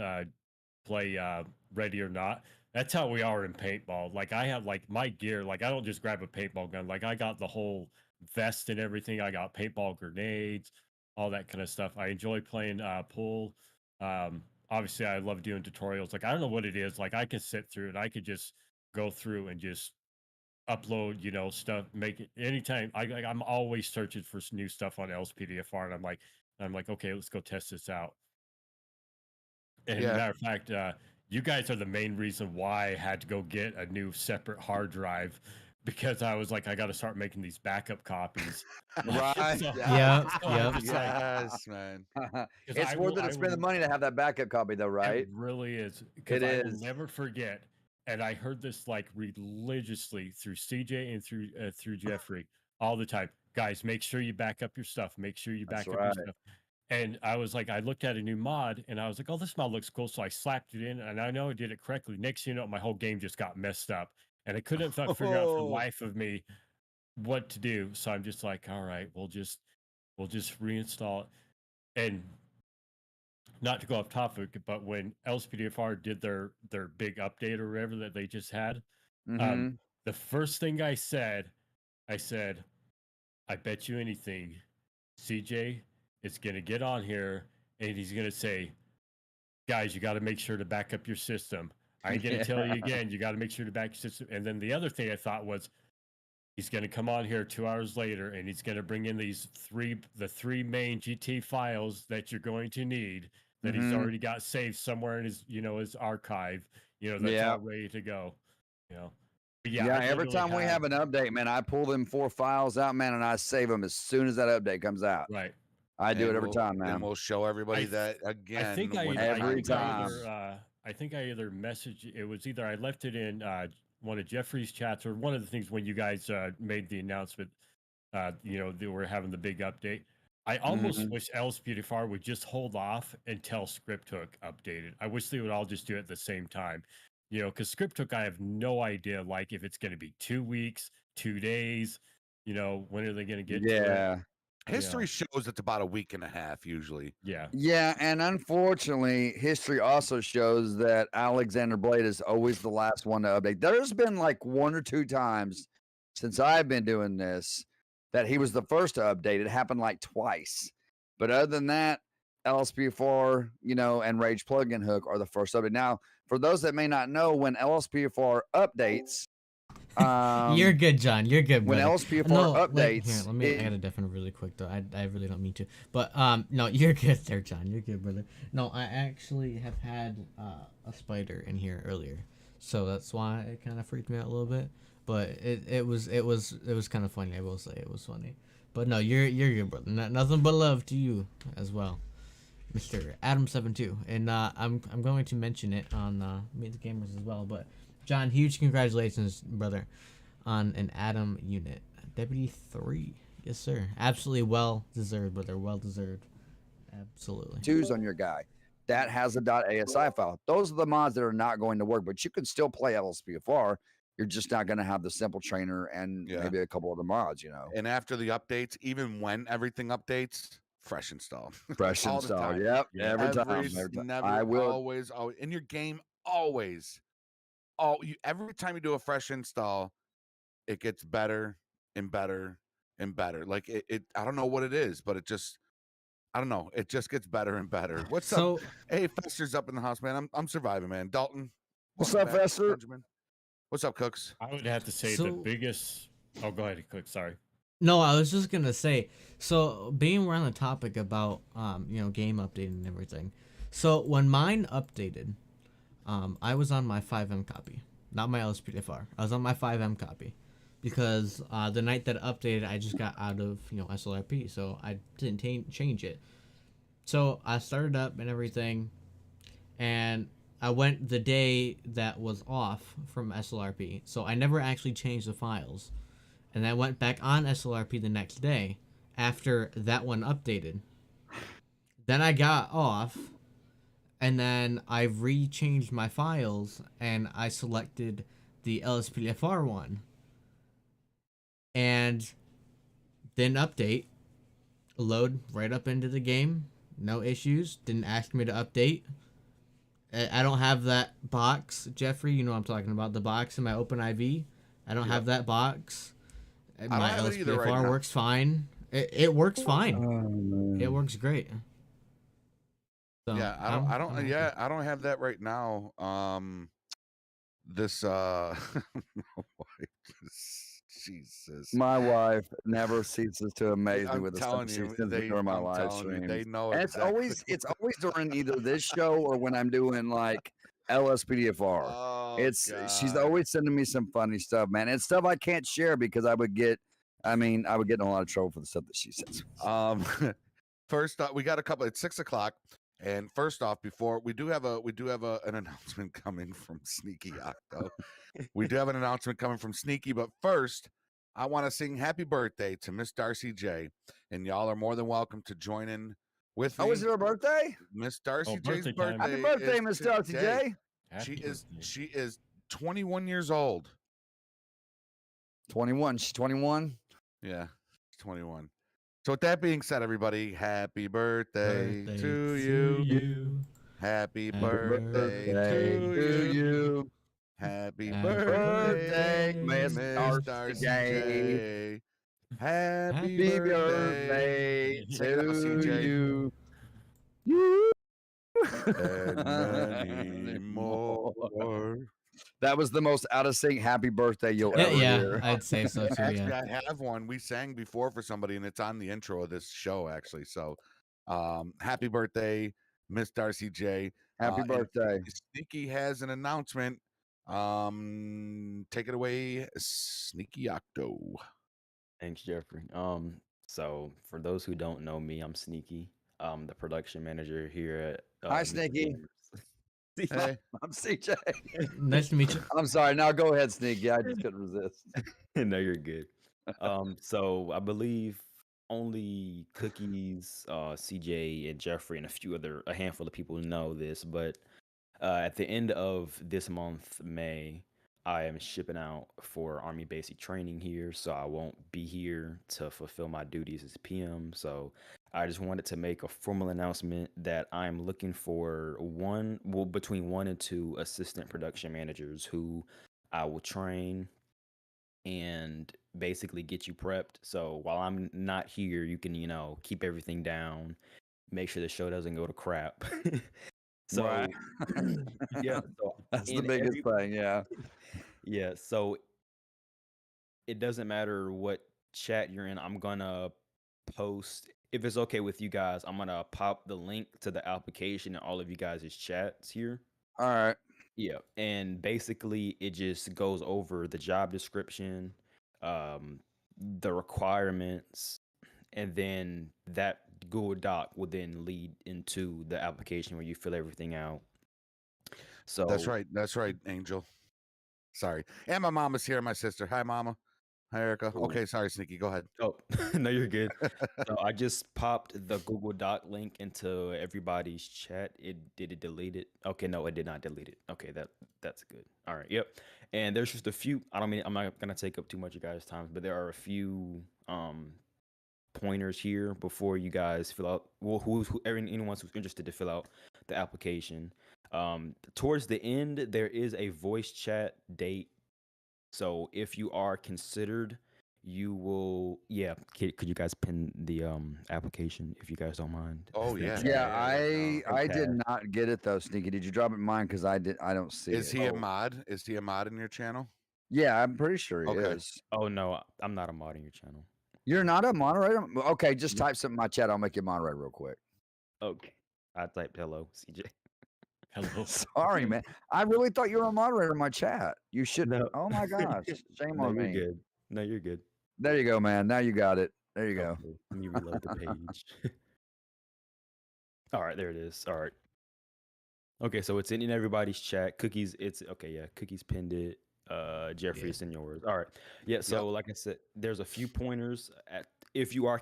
play Ready or Not, that's how we are in paintball. Like I have like my gear. Like I don't just grab a paintball gun. Like I got the whole vest and everything. I got paintball grenades, all that kind of stuff. I enjoy playing pool. Obviously, I love doing tutorials. Like I don't know what it is. Like I can sit through and I could just go through and just upload, you know, stuff, make it anytime. I'm always searching for new stuff on LSPDFR, and I'm like, okay, let's go test this out. And
Yeah.
matter of fact, you guys are the main reason why I had to go get a new separate hard drive because I was like, I got to start making these backup copies.
Right.
So-
Yep,
so I'm
yep.
just like-
Yes, man.
It's worth it to spend the money to have that backup copy, though, right?
It really is. Because
It
I will
is.
never forget. And I heard this like religiously through CJ and through Jeffrey all the time. Guys, make sure you back up your stuff. Make sure you back
That's
up
right.
your stuff. And I was like, I looked at a new mod and I was like, oh, this mod looks cool. So I slapped it in and I know I did it correctly. Next thing you know, my whole game just got messed up. And I couldn't figure out for the
Oh.
life of me what to do. So I'm just like, all right, we'll just reinstall it. And not to go off topic, but when LSPDFR did their big update or whatever that they just had,
Mm-hmm.
the first thing I said, I bet you anything, CJ is gonna get on here and he's gonna say, guys, you got to make sure to back up your system. I ain't gonna tell you again. You got to make sure to back your system. And then the other thing I thought was, he's gonna come on here 2 hours later, and he's gonna bring in the three main GT files that you're going to need that he's already got saved somewhere in his his archive. That's all ready to go. But
Yeah,
I
every
literally
time we have an update, man, I pull them 4 files out, man, and I save them as soon as that update comes out.
Right.
I do
And
it every time,
And
man.
we'll show everybody that
I
again.
think
when
every
the
time.
I think I either messaged. It was either I left it in one of Jeffrey's chats, or one of the things when you guys made the announcement. They were having the big update. I almost wish LSPDFR would just hold off until ScriptHook updated. I wish they would all just do it at the same time. Because ScriptHook, I have no idea, like, if it's going to be 2 weeks, 2 days. When are they going to get to it?
Yeah.
History shows it's about a week and a half usually.
Yeah.
Yeah, and unfortunately, history also shows that Alexander Blade is always the last one to update. There's been like 1 or 2 times since I've been doing this that he was the first to update. It happened like twice. But other than that, LSP4, and Rage Plugin Hook are the first update. Now, for those that may not know, when LSP4 updates,
You're good, John. You're good,
when
brother.
LSP4 updates,
Here, let me. I gotta definitely really quick though. I really don't mean to, but no, you're good there, John. You're good, brother. No, I actually have had a spider in here earlier, so that's why it kind of freaked me out a little bit. But it was kind of funny. I will say it was funny. But no, you're good, brother. Nothing but love to you as well, Mr. Adam72. And I'm going to mention it on Meet the Gamers as well, but. John, huge congratulations, brother, on an Adam unit. Deputy 3. Yes, sir. Absolutely well deserved, brother. Well deserved. Absolutely.
2s on your guy. That has a .asi file. Those are the mods that are not going to work, but you can still play LSPFR. You're just not going to have the simple trainer and maybe a couple other mods,
And after the updates, even when everything updates, fresh install.
Fresh
all
install.
the time.
Yep. Every time.
Never,
I will.
always, in your game, always. Every time you do a fresh install, it gets better and better and better. Like it I don't know what it is, but it just I don't know. It just gets better and better. What's up? Hey, Fester's up in the house, man. I'm surviving, man. Dalton.
What's up, Fester?
Benjamin. What's up, Cooks?
I would have to say the biggest. Oh, go ahead, Cooks. Sorry.
No, I was just gonna say. So being we're on the topic about game updating and everything. So when mine updated. I was on my 5M copy, not my LSPDFR. I was on my 5M copy because the night that it updated, I just got out of SLRP, so I didn't change it. So I started up and everything, and I went the day that was off from SLRP, so I never actually changed the files. And I went back on SLRP the next day after that one updated. Then I got off. And then I re-changed my files, and I selected the LSPDFR one. And then update, load right up into the game, no issues, didn't ask me to update. I don't have that box, Jeffrey, you know what I'm talking about, the box in my OpenIV. I don't have that box. My LSPDFR works fine. It works fine. It works great. So,
yeah, I don't have that right now. Jesus.
My wife never ceases to amaze me with the stuff
she
sends
they,
during my
I'm
live
telling you,
stream.
they know
And
exactly.
it's always during either this show or when I'm doing like LSPDFR.
Oh,
She's always sending me some funny stuff, man. It's stuff I can't share because I would get in a lot of trouble for the stuff that she sends.
First we got a couple. It's 6 o'clock. And first off, before we do have an announcement coming from Sneaky Octo. We do have an announcement coming from Sneaky, but first, I want to sing happy birthday to Miss Darcy J. And y'all are more than welcome to join in with me.
Oh, is it her birthday?
Miss Darcy J's birthday.
Happy birthday, Miss Darcy J.
She is 21 years old.
21. She's 21.
Yeah, she's 21. So with that being said, everybody, happy birthday to you. Happy birthday to you. Happy birthday,
Miss
Miss
Darcy
Darcy J. Happy birthday
to
you.
you.
And many more.
That was the most out of sync happy birthday you'll ever hear.
I'd say so too.
Actually,
Yeah.
I have one. We sang before for somebody, and it's on the intro of this show, actually. So, happy birthday, Miss Darcy J.
Happy
And
birthday.
Sneaky has an announcement. Take it away, Sneaky Octo.
Thanks, Jeffrey. So for those who don't know me, I'm Sneaky. I'm the production manager here at
Hi,
Mr.
Sneaky.
Gamers.
Hey.
I'm CJ.
Nice to meet you.
I'm sorry. Now go ahead, Sneaky. I just couldn't resist.
No, you're good. So I believe only Cookies, CJ, and Jeffrey, and a handful of people know this, but at the end of this month, May, I am shipping out for Army basic training here, so I won't be here to fulfill my duties as PM. So I just wanted to make a formal announcement that I'm looking for between 1 and 2 assistant production managers who I will train and basically get you prepped. So while I'm not here, you can, keep everything down, make sure the show doesn't go to crap. So
Right.
yeah, so
That's the
in
biggest thing. Yeah.
yeah, so it doesn't matter what chat you're in. I'm gonna post, if it's okay with you guys, I'm gonna pop the link to the application in all of you guys' chats here.
All right.
Yeah, and basically it just goes over the job description, the requirements, and then that Google Doc will then lead into the application where you fill everything out. So
That's right, Angel. Sorry. And my mama's here, my sister. Hi, Mama. Hi, Erica.
Cool.
Okay, sorry, Sneaky. Go ahead.
Oh, no, you're good. So I just popped the Google Doc link into everybody's chat. Did it delete it? Okay, no, it did not delete it. Okay, that's good. All right, yep. And there's just a few. I'm not gonna take up too much of you guys' time, but there are a few pointers here before you guys fill out. Well, anyone who's interested to fill out the application. Towards the end, there is a voice chat date. So if you are considered, you will. Yeah, could you guys pin the application if you guys don't mind?
Oh yeah.
Yeah, I did
Okay.
not get it though, Sneaky. Did you drop it in mine? Because I don't see
Is
it.
he a mod? Is he a mod in your channel?
Yeah, I'm pretty sure he
Okay.
is.
Oh no, I'm not a mod in your channel.
You're not a moderator? Okay, just type something in my chat. I'll make you a moderator real quick.
Okay, I typed hello, CJ.
Hello.
Sorry, man. I really thought you were a moderator in my chat. You should.
No.
Oh my gosh. Shame
No,
on
you're
me.
good. No, you're good.
There you go, man. Now you got it. There you go.
Okay, let me reload the page. All right, there it is. All right. Okay, so it's in everybody's chat. Cookies, it's okay. Yeah, Cookies pinned it. Jeffrey,
Yeah.
it's in yours. All right. Yeah. So like I said, there's a few pointers. If you are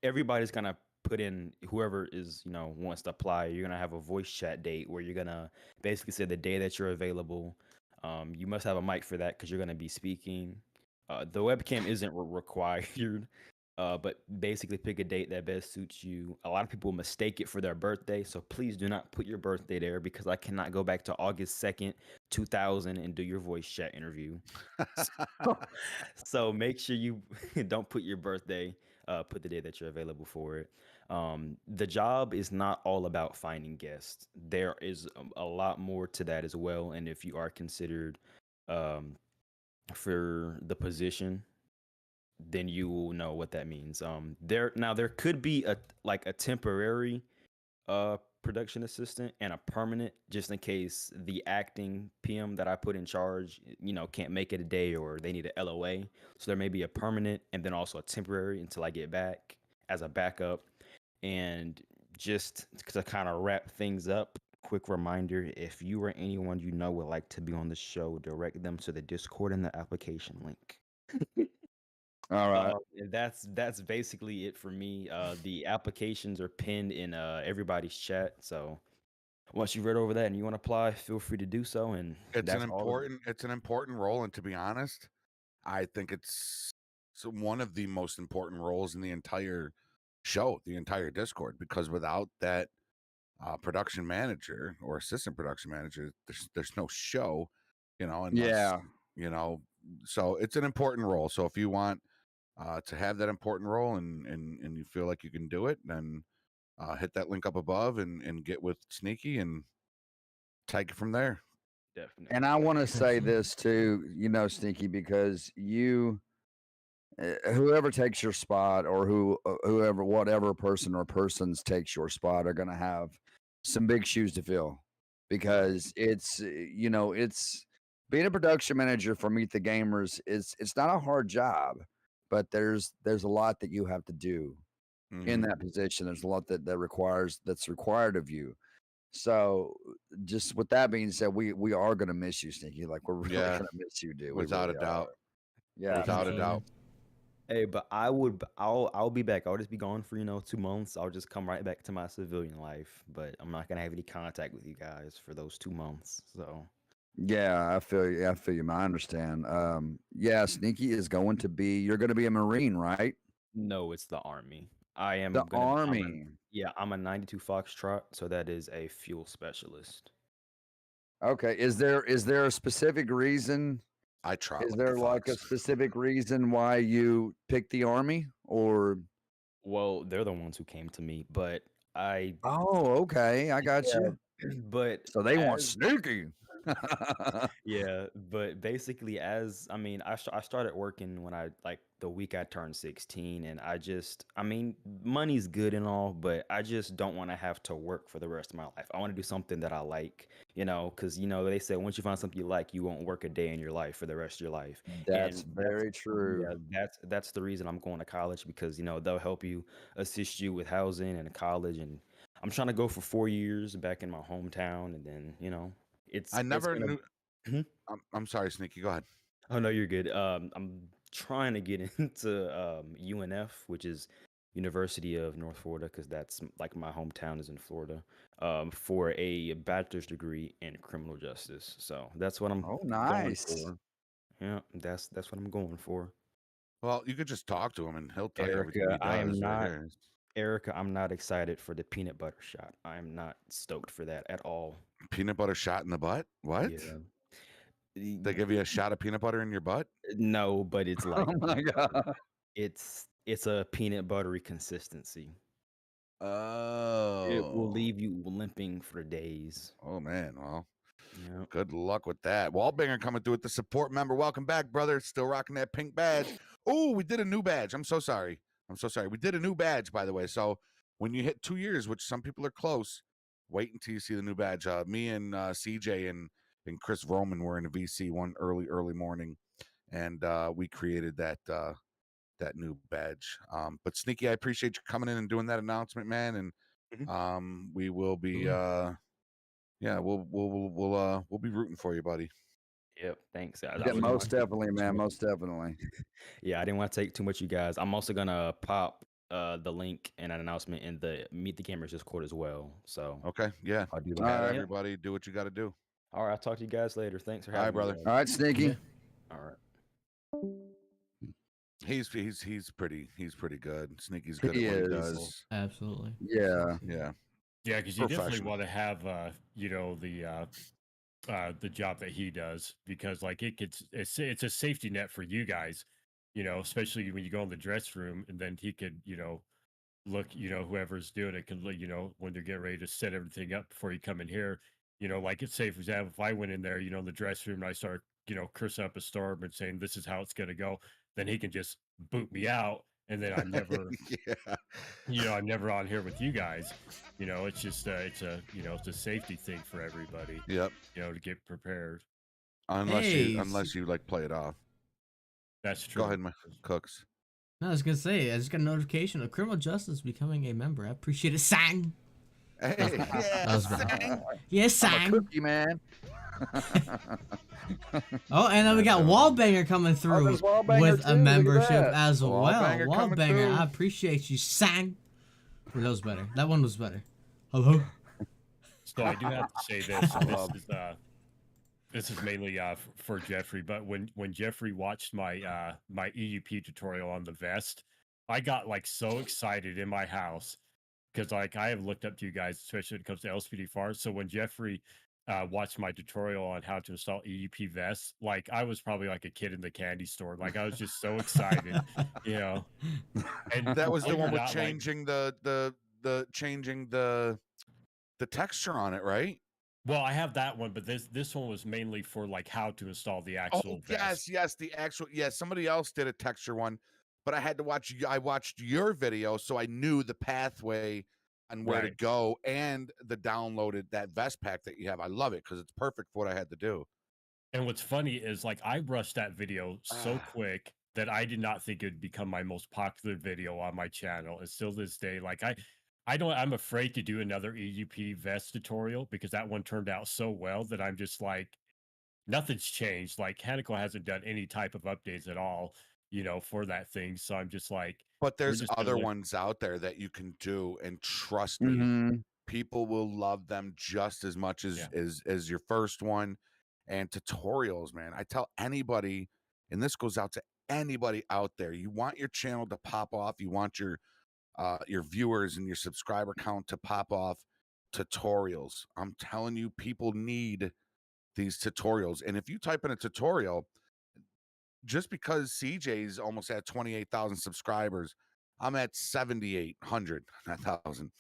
everybody's gonna put in whoever is wants to apply. You're gonna have a voice chat date where you're gonna basically say the day that you're available. You must have a mic for that because you're gonna be speaking. The webcam isn't required. But basically pick a date that best suits you. A lot of people mistake it for their birthday, so please do not put your birthday there because I cannot go back to August 2nd, 2000 and do your voice chat interview. So make sure you don't put your birthday, put the day that you're available for it. The job is not all about finding guests. There is a lot more to that as well, and if you are considered for the position, then you will know what that means. There could be a temporary production assistant and a permanent, just in case the acting PM that I put in charge, can't make it a day or they need a LOA. So there may be a permanent and then also a temporary until I get back as a backup. And just to kind of wrap things up, quick reminder, if you or anyone you know would like to be on the show, direct them to the Discord and the application link.
All right.
And that's basically it for me. The applications are pinned in everybody's chat. So once you read over that and you want to apply, feel free to do so. And
It's
that's
an important role, and to be honest, I think it's it's one of the most important roles in the entire show, the entire Discord, because without that production manager or assistant production manager, there's no show, unless
Yeah.
so it's an important role. So if you want to have that important role and you feel like you can do it, then hit that link up above and get with Sneaky and take it from there.
Definitely.
And I want to say this too, Sneaky, because whoever takes your spot, or whoever, whatever person or persons takes your spot, are going to have some big shoes to fill, because it's being a production manager for Meet the Gamers it's not a hard job, but there's a lot that you have to do in that position. There's a lot that's required of you. So, just with that being said, we are gonna miss you, Sneaky. Like, we're really gonna miss you, dude.
Without a doubt.
Yeah,
Without a doubt.
Hey, but I'll be back. I'll just be gone for 2 months. I'll just come right back to my civilian life, but I'm not gonna have any contact with you guys for those 2 months. So
yeah, I feel you. I feel you, man. I understand. Yeah, Sneaky is going to be. You're going to be a Marine, right?
no, it's the Army. I am
The
gonna.
Army.
I'm a 92 Foxtrot, so that is a fuel specialist.
Okay. Is there a specific reason?
I try.
Is there like a specific reason why you picked the Army, or?
Well, they're the ones who came to me, but I.
Oh, okay. I got you.
But
so they want Sneaky.
Yeah, but basically, I started working when the week I turned 16, and money's good and all, but I just don't want to have to work for the rest of my life. I want to do something that I like, because they say once you find something you like, you won't work a day in your life for the rest of your life.
That's
And
very true.
Yeah, that's the reason I'm going to college, because they'll help you, assist you with housing and college, and I'm trying to go for 4 years back in my hometown, and then
I never knew. I'm sorry, Sneaky. Go ahead.
Oh no, you're good. I'm trying to get into UNF, which is University of North Florida, because that's like my hometown is in Florida, for a bachelor's degree in criminal justice. So that's what I'm
nice.
going for. Yeah, that's what I'm going for.
Well, you could just talk to him and he'll tell you everything
Erica,
he does.
I am
right
not.
here.
Erica, I'm not excited for the peanut butter shot. I am not stoked for that at all.
Peanut butter shot in the butt? What?
Yeah.
They give you a shot of peanut butter in your butt?
No, but it's like
Oh my god.
it's a peanut buttery consistency. It
Oh.
will leave you limping for days.
Oh man. Well,
Yeah.
good luck with that. Wallbanger coming through with the support member. Welcome back, brother. Still rocking that pink badge. Oh, we did a new badge. I'm so sorry. We did a new badge, by the way. So when you hit 2 years, which some people are close, wait until you see the new badge. Me and CJ and Chris Roman were in a VC one early morning, and we created that new badge. But Sneaky, I appreciate you coming in and doing that announcement, man. And we will be we'll be rooting for you, buddy.
Yep. Thanks.
Yeah, most definitely, man. Most definitely.
Yeah, I didn't want to take too much of you guys. I'm also gonna pop the link and an announcement in the Meet the Gamers Discord as well. So
Okay, yeah.
I'll do
All
that.
right,
Yeah.
everybody, do what you got to do.
All right, I'll talk to you guys later. Thanks for
All right,
having me.
brother.
All right, Sneaky.
Yeah. All right.
He's pretty good. Sneaky's good
He
at what he
is.
does.
Absolutely.
Yeah.
Yeah.
Yeah, because you definitely
Professional.
want to have the job that he does, because like it's a safety net for you guys, especially when you go in the dress room, and then he could look, whoever's doing it can look, when they're getting ready to set everything up before you come in here, like it's say for example, if I went in there, in the dress room and I start cursing up a storm and saying this is how it's gonna go, then he can just boot me out, and then I'm never
Yeah.
I'm never on here with you guys. It's just it's a safety thing for everybody,
Yep.
to get prepared.
Unless
Hey,
you like play it off.
That's true.
Go ahead, my Cooks.
No, I was gonna say I just got a notification of Criminal Justice becoming a member. I appreciate it, Sang.
Hey,
That was
yeah,
bad. Yes,
I'm a
Sang.
cookie, man.
Oh, and then we got Wallbanger coming through
there's Wallbanger
with
too,
a
look at
membership
that.
as well.
Wallbanger coming
Wallbanger,
through.
I appreciate you, Sang. That was better. That one was better. Hello.
So I do have to say this. And this is This is mainly for Jeffrey, but when Jeffrey watched my my EUP tutorial on the vest, I got like so excited in my house because like I have looked up to you guys, especially when it comes to LSPD FAR. So when Jeffrey watched my tutorial on how to install EUP vests, like I was probably like a kid in the candy store. Like I was just so excited, you know. And
That was the
believe it or
one with
not, like,
changing changing the texture on it, right?
well, I have that one, but this one was mainly for like how to install the
Oh,
actual vest.
yes, the actual somebody else did a texture one, but I watched your video, so I knew the pathway and where to
Right.
go and the downloaded that vest pack that you have. I love it because it's perfect for what I had to do.
And what's funny is like I rushed that video so quick that I did not think it would become my most popular video on my channel. And still this day, like I'm afraid to do another EUP vest tutorial because that one turned out so well that I'm just like, nothing's changed. Like Hanako hasn't done any type of updates at all, you know, for that thing. So I'm just like,
But
we're
there's
just gonna
other
let.
ones out there that you can do, and trust me,
Mm-hmm.
people will love them just as much
Yeah.
as your first one. And tutorials, man, I tell anybody, and this goes out to anybody out there, you want your channel to pop off, you want your viewers and your subscriber count to pop off, tutorials. I'm telling you, people need these tutorials. And if you type in a tutorial, just because CJ's almost at 28,000 subscribers, I'm at 7,800, not thousand.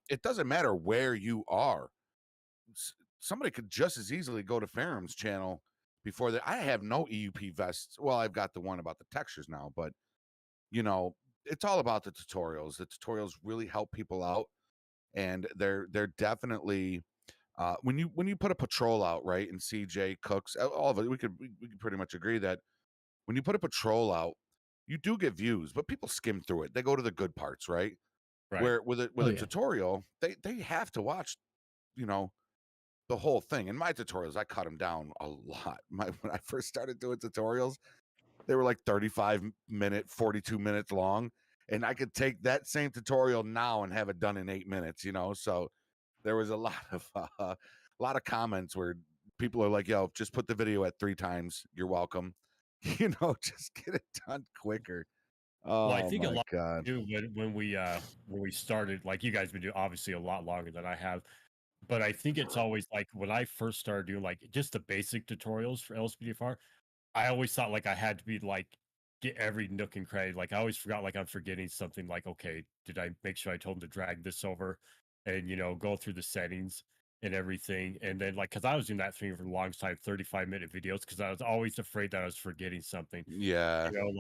It doesn't matter where you are. Somebody could just as easily go to Pherem's channel before that. I have no EUP vests. Well, I've got the one about the textures now, but you know, it's all about the tutorials. The tutorials really help people out, and they're definitely when you put a patrol out, right? And CJ cooks all of it. We could pretty much agree that when you put a patrol out, you do get views, but people skim through it. They go to the good parts, right?
Right.
Where with a
Oh, yeah.
tutorial, they have to watch, you know, the whole thing. In my tutorials, I cut them down a lot. When I first started doing tutorials, they were like 35-minute, 42 minutes long, and I could take that same tutorial now and have it done in 8 minutes. You know, so there was a lot of comments where people are like, "Yo, just put the video at 3 times. You're welcome." You know, just get it done quicker.
Well, I
Oh
think a
my
lot
god.
too when we started, like you guys been doing obviously a lot longer than I have. But I think it's always like when I first started doing like just the basic tutorials for LSPDFR, I always thought like I had to be like get every nook and cranny. Like I always forgot like I'm forgetting something like, okay, did I make sure I told him to drag this over and you know go through the settings and everything. And then like because I was doing that thing for a long time, 35-minute videos, because I was always afraid that I was forgetting something.
Yeah.
You know,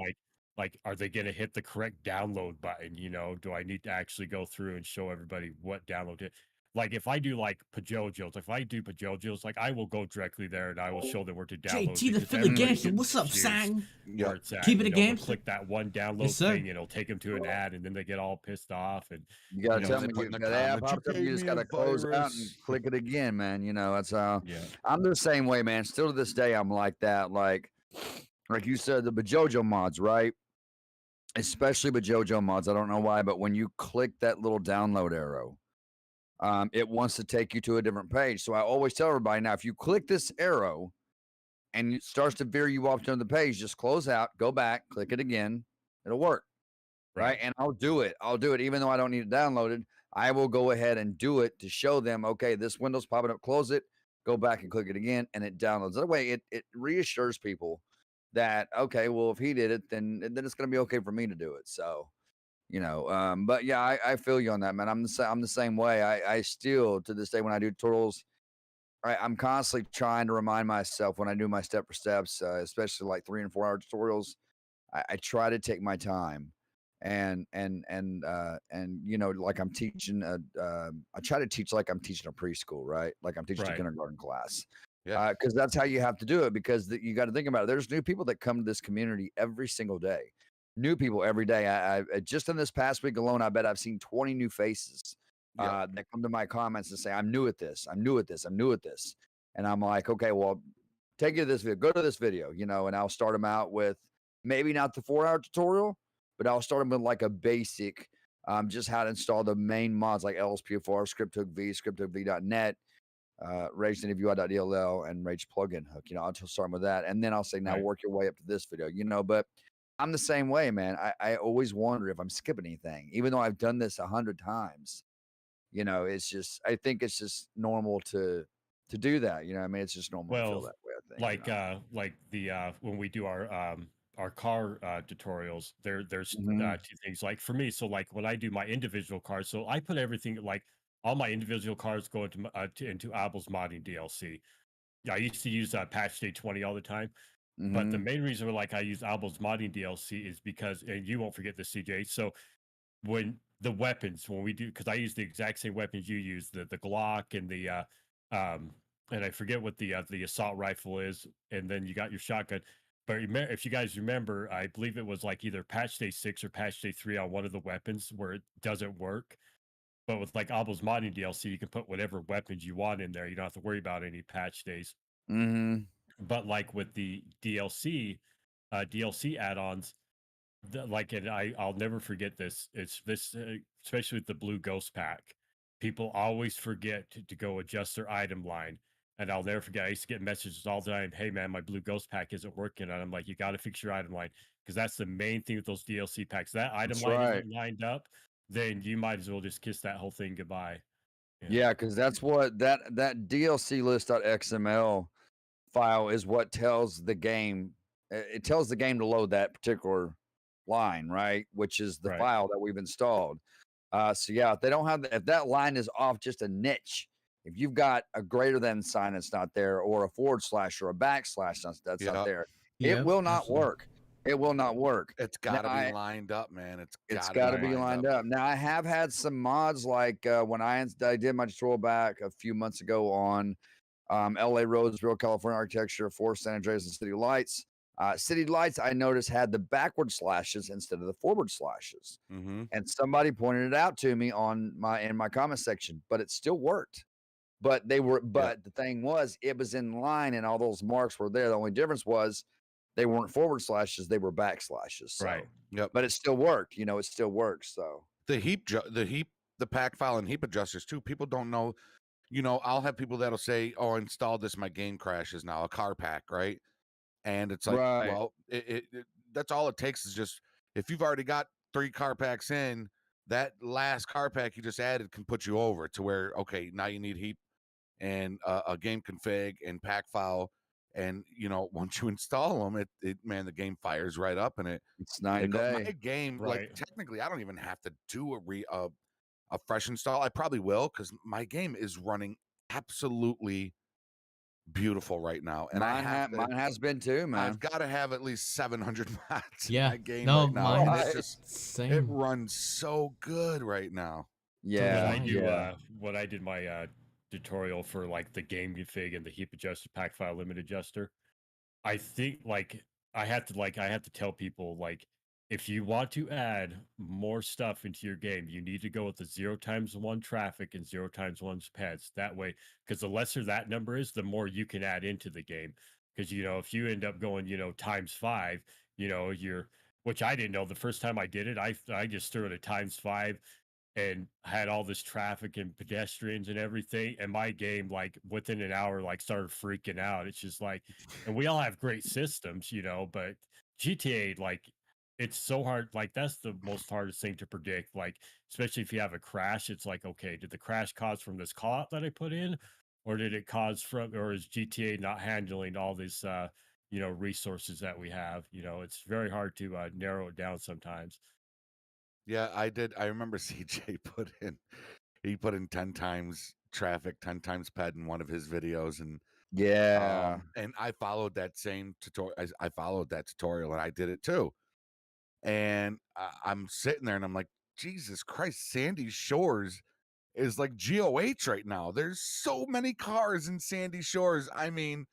like are they gonna hit the correct download button? You know, do I need to actually go through and show everybody what download it? Like if I do like Pajojos, like I will go directly there and I will show them where to download.
JT the
because
Philly
everybody
gangster,
gets
what's up,
confused
son?
where it's at.
Keep it
You
a
know, they'll
gangster.
click that one download
Yes, sir.
thing and it'll take them to an ad, and then they get all pissed off. And
You gotta
know,
tell
they
me
put in the
that app
comments, "You
pops up,
gave
you just
me a
gotta close out and
virus."
click it again, man. You know, that's how
yeah,
I'm the same way, man. Still to this day, I'm like that. Like you said, the Bajojo mods, right? Especially Bajojo mods. I don't know why, but when you click that little download arrow, it wants to take you to a different page. So I always tell everybody now, if you click this arrow and it starts to veer you off to the page, just close out, go back, click it again. It'll work. Right. And I'll do it. Even though I don't need it downloaded. I will go ahead and do it to show them, okay, this window's popping up, close it, go back and click it again, and it downloads. That way it reassures people that, okay, well, if he did it, then it's going to be okay for me to do it. So, you know, but yeah, I feel you on that, man. I'm the same way. I still, to this day, when I do tutorials, I'm constantly trying to remind myself when I do my step for steps, especially like 3 and 4 hour tutorials, I try to take my time and you know, like I'm teaching I try to teach like I'm teaching a preschool, right? Like I'm teaching a kindergarten class.
Yeah.
Because that's how you have to do it, because you got to think about it. There's new people that come to this community every single day. New people every day. I just in this past week alone, I bet I've seen 20 new faces that come to my comments and say, I'm new at this. I'm new at this. I'm new at this. And I'm like, okay, well, take you to this video, go to this video, you know, and I'll start them out with maybe not the 4-hour tutorial, but I'll start them with like a basic, just how to install the main mods like LSPFR, ScriptHookV, ScriptHookV.net, rage.dll and rage plugin hook. I'll just start with that, and then I'll say, now
Right.
work your way up to this video. But I'm the same way, man. I always wonder if I'm skipping anything, even though I've done this 100 times. It's just, I think it's just normal to do that. I mean, it's just normal to feel
Well,
that way. I think.
like the when we do our car tutorials, there's
Mhm.
two things. Like for me, so like when I do my individual cars, so I put everything like all my individual cars go into Apple's modding DLC. I used to use patch day 20 all the time, but the
Mhm.
main reason like I use Apple's modding DLC is because, and you won't forget this, CJ. So when the weapons, when we do, because I use the exact same weapons you use, the Glock and the um and I forget what the assault rifle is, and then you got your shotgun. But if you guys remember, I believe it was like either patch day 6 or patch day 3 on one of the weapons where it doesn't work. But with like Abel's modding DLC, you can put whatever weapons you want in there. You don't have to worry about any patch days.
Mhm.
But like with the DLC add-ons, and I'll never forget this. It's this, especially with the blue ghost pack. People always forget to go adjust their item line, and I'll never forget. I used to get messages all the time. Hey man, my blue ghost pack isn't working, and I'm like, you got to fix your item line because that's the main thing with those DLC packs. That item
That's
line
right.
isn't lined up, then you might as well just kiss that whole thing goodbye.
Yeah, because that's what that DLC list.xml file is what tells the game. It tells the game to load that particular line, right? Which is the
Right.
file that we've installed. So yeah, if they don't have if that line is off just a niche, if you've got a greater than sign that's not there, or a forward slash or a backslash that's not there, it will not work. It will not work.
It's got to be lined up, man.
It's got to be lined up. Now, I have had some mods like when I did my tutorial back a few months ago on LA roads, real California architecture for San Andreas and City Lights. City Lights, I noticed, had the backward slashes instead of the forward slashes, and somebody pointed it out to me in my comment section. But it still worked. But the thing was, it was in line, and all those marks were there. The only difference was they weren't forward slashes; they were backslashes. So.
Right.
Yep.
But it still worked. It still works. So
the pack file and heap adjusters too. People don't know. I'll have people that'll say, "Oh, I installed this. My game crashes now." A car pack, right? And it's like,
Right.
well, that's all it takes is just if you've already got 3 car packs in, that last car pack you just added can put you over to where, okay, now you need heap and a game config and pack file. And once you install them, man, the game fires right up, and
it's night and day.
My game,
Right.
like technically, I don't even have to do a fresh install. I probably will because my game is running absolutely beautiful right now, and
mine has been too, man.
I've got to have at least 700 mods in
Yeah.
my game
No,
right now,
mine
and
is
it just
same.
it runs so good right now.
Yeah,
When I did my tutorial for like the game config and the heap adjuster pack file limit adjuster, I think like I have to tell people, like, if you want to add more stuff into your game, you need to go with the 0x1 traffic and 0x1 pets. That way, because the lesser that number is, the more you can add into the game. Because if you end up going ×5, which I didn't know the first time I did it. I just threw it at ×5 and had all this traffic and pedestrians and everything, and my game, like, within an hour, like, started freaking out. It's just like, and we all have great systems, but GTA, like, it's so hard. Like, that's the most hardest thing to predict, like, especially if you have a crash. It's like, okay, did the crash cause from this call out that I put in, or did it cause from, or is GTA not handling all these resources that we have? It's very hard to narrow it down sometimes.
Yeah, I did. I remember CJ he put in 10 times traffic, 10 times ped in one of his videos, and and I followed that same tutorial. I followed that tutorial, and I did it too. And I'm sitting there, and I'm like, Jesus Christ, Sandy Shores is like GOH right now. There's so many cars in Sandy Shores. I mean,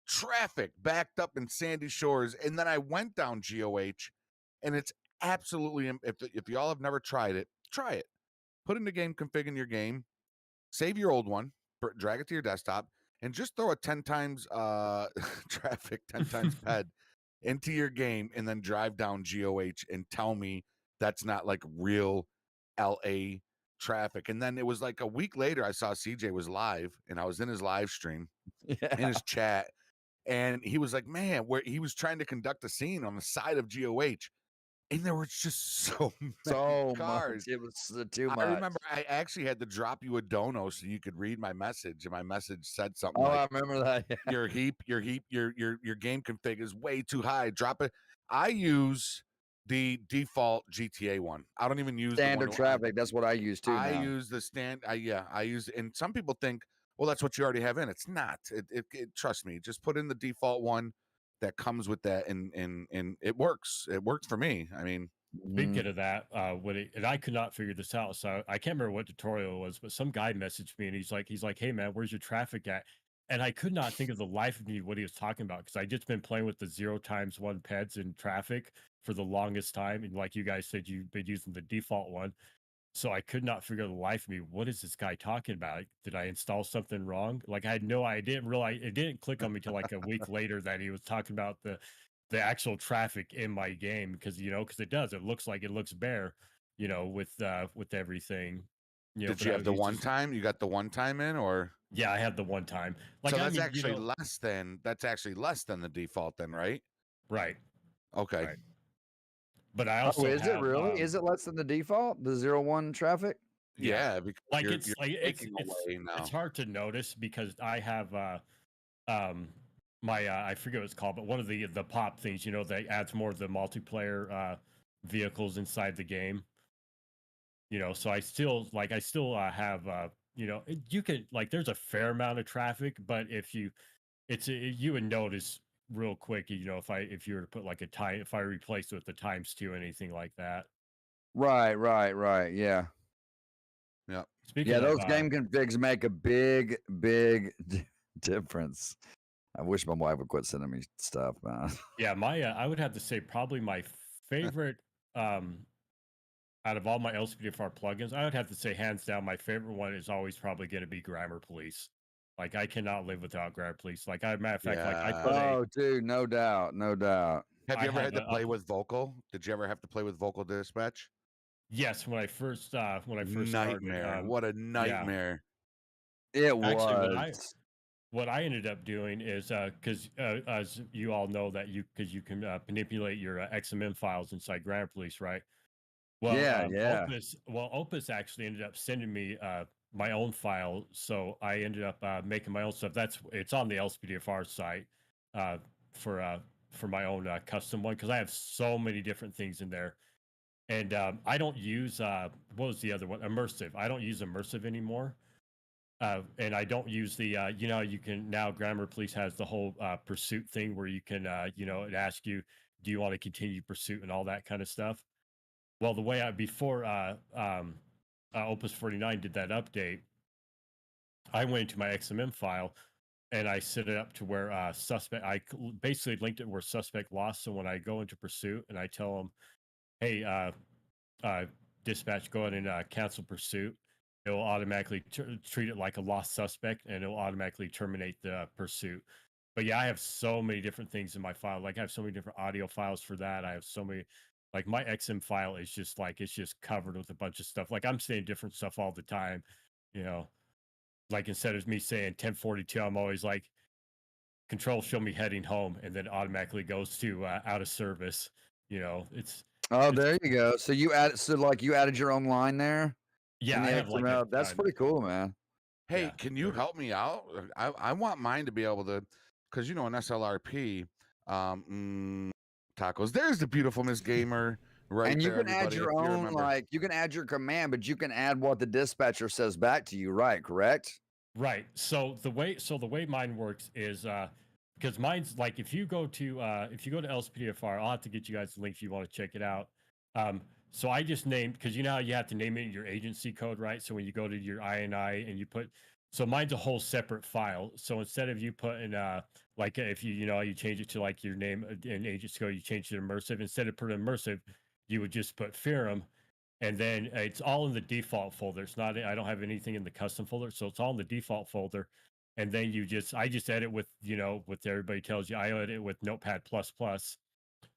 traffic backed up in Sandy Shores, and then I went down GOH, and it's absolutely, if y'all have never tried it, try it. Put in the game config in your game, save your old one, drag it to your desktop, and just throw a 10 times traffic, 10 times ped into your game, and then drive down GOH and tell me that's not like real LA traffic. And then it was like a week later, I saw CJ was live, and I was in his live stream in his chat, and he was like, "Man, where he was trying to conduct a scene on the side of GOH." And there was just so many
So
cars.
much. It was too much.
I remember I actually had to drop you a dono so you could read my message, and my message said something
Oh,
like,
I remember that. Yeah.
your game config is way too high. Drop it. I use the default GTA one. I don't even use
Standard
the one
traffic. That's what I use too
I
now.
use the I use, and some people think, well, that's what you already have in. It's not. It trust me, just put in the default one that comes with that, and it works. It works for me. I mean,
Speaking of that, and I could not figure this out, so I can't remember what tutorial it was, but some guy messaged me and he's like, "Hey man, where's your traffic at?" And I could not think of the life of me what he was talking about, because I just been playing with the 0x1 peds in traffic for the longest time, and like you guys said, you've been using the default one. So I could not figure the life of me, what is this guy talking about? Like, did I install something wrong? Like I had no, I didn't realize, it didn't click on me till like a week later that he was talking about the actual traffic in my game, because because it does. It looks bare, with everything.
did you have the one time? You got the one time in, or
Yeah, I had the one time. Like
so
I
that's
mean,
actually less than the default, then, right?
right.
Okay.
Right. But I
Oh,
also
is it really? Is it less than the default? The 0-1 traffic?
Yeah, because
like
you're
it's like
taking away now.
it's hard to notice because I have my I forget what it's called, but one of the pop things, that adds more of the multiplayer vehicles inside the game. So I still have you can, like, there's a fair amount of traffic, but you would notice real quick, if you were to put like if I replaced it with the ×2 anything like that.
Right. Yeah.
Yeah.
Speaking
Yeah,
of
those game configs make a big difference. I wish my wife would quit sending me stuff, man.
yeah, I would have to say probably my favorite out of all my LCPDFR plugins, I would have to say hands down my favorite one is always probably going to be Grammar Police. Like I cannot live without Grammar Police. Like matter of fact, like I put
dude, no doubt.
Have you ever had to play with vocal? Did you ever have to play with vocal dispatch?
Yes, when I first started.
Nightmare. What a nightmare.
It
Actually,
was.
what I ended up doing is because as you all know that you can manipulate your XML files inside Grammar Police, right? Well,
yeah.
Opus actually ended up sending me my own file, so I ended up making my own stuff. It's on the LSPDFR site for my own custom one, because I have so many different things in there, and I don't use what was the other one? Immersive. I don't use Immersive anymore, and I don't use the you can now Grammar Police has the whole pursuit thing where you can it asks you, do you want to continue pursuit and all that kind of stuff. Well, the way before Opus 49 did that update, I went into my XML file and I set it up to where I basically linked it where suspect lost. So when I go into pursuit and I tell them, hey, dispatch, go ahead and cancel pursuit, it will automatically treat it like a lost suspect, and it will automatically terminate the pursuit. But yeah, I have so many different things in my file. Like I have so many different audio files for that. I have so many. Like my XM file is just it's just covered with a bunch of stuff. Like I'm saying different stuff all the time, like instead of me saying 1042, I'm always like, control show me heading home, and then automatically goes to out of service. It's
there you go. So you added your own line there.
Yeah, I have
XML. That's pretty cool, man.
Hey,
Yeah.
can you help me out? I want mine to be able to, because an SLRP, tacos. There's the beautiful Miss Gamer, right?
And you
there,
can add your own, you can add your command, but you can add what the dispatcher says back to you, right? Correct?
Right. So the way mine works is because mine's like, if you go to LSPDFR, I'll have to get you guys the link if you want to check it out. So I just named, because you know how you have to name it in your agency code, right? So when you go to your INI and you put, so mine's a whole separate file. So instead of you putting like if you change it to like your name in agency code, you change it to immersive. Instead of putting immersive, you would just put Pherem, and then it's all in the default folder. It's not, I don't have anything in the custom folder, so it's all in the default folder. And then I just edit with what everybody tells you. I edit with Notepad++.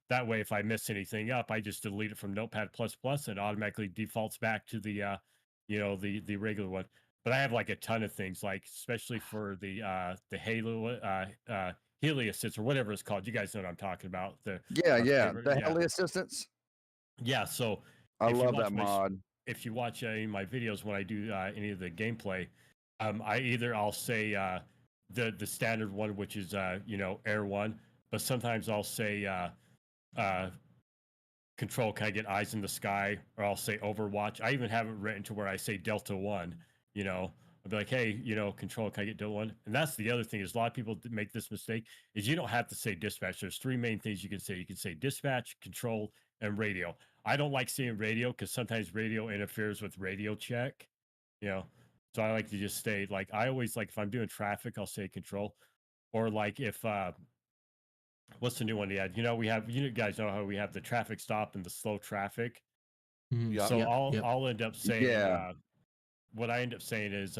That way, if I miss anything up, I just delete it from Notepad++, and it automatically defaults back to the the regular one. But I have like a ton of things, like especially for the Halo Heli assist or whatever it's called. You guys know what I'm talking about.
Yeah,
our
yeah.
favorite-
The
yeah.
Heli Assistance.
Yeah, so
I
if you
love
watch
that
my
mod.
if you watch any of my videos when I do any of the gameplay, I'll say the standard one, which is Air One, but sometimes I'll say Control, can I get eyes in the sky? Or I'll say Overwatch. I even have it written to where I say Delta One. I'll be like, hey, Control, can I get Delta One? And that's the other thing is a lot of people make this mistake is you don't have to say dispatch. There's three main things you can say. You can say dispatch, control, and radio. I don't like saying radio because sometimes radio interferes with radio check. So I like to just stay like I always like if I'm doing traffic, I'll say control. Or like if what's the new one he had? We have guys know how we have the traffic stop and the slow traffic.
Yep.
So I'll end up saying
Yeah.
what I end up saying is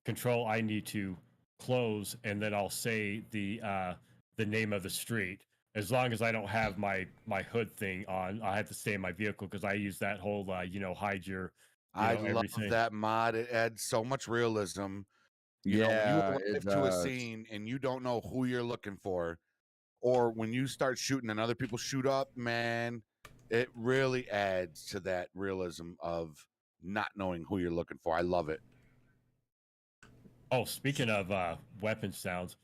control I need to close, and then I'll say the name of the street. As long as I don't have my hood thing on, I have to stay in my vehicle because I use that whole hide your
I love
everything.
that mod. It adds so much realism. When you
Yeah,
arrive
it
to a
does.
scene and you don't know who you're looking for, or when you start shooting and other people shoot up, man, it really adds to that realism of not knowing who you're looking for. I love it.
Oh, speaking of weapon sounds,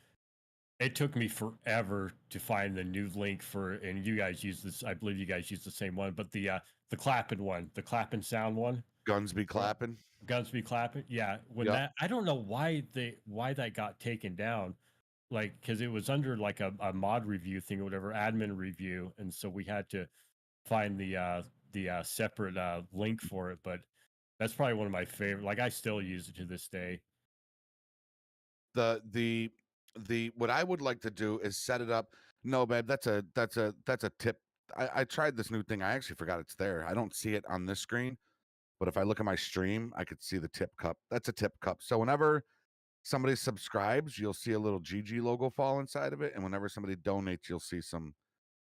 it took me forever to find the new link for, and you guys use this. I believe you guys use the same one, but the clapping one, the clapping sound one.
Guns be clapping.
Guns be clapping. Yeah, when
Yep.
that I don't know why that got taken down, like because it was under like a mod review thing or whatever, admin review, and so we had to find the separate link for it. But that's probably one of my favorite. Like I still use it to this day.
The what I would like to do is set it up. No, babe, that's a tip. I tried this new thing. I actually forgot it's there. I don't see it on this screen, but if I look at my stream, I could see the tip cup. That's a tip cup. So whenever somebody subscribes, you'll see a little GG logo fall inside of it, and whenever somebody donates, you'll see some.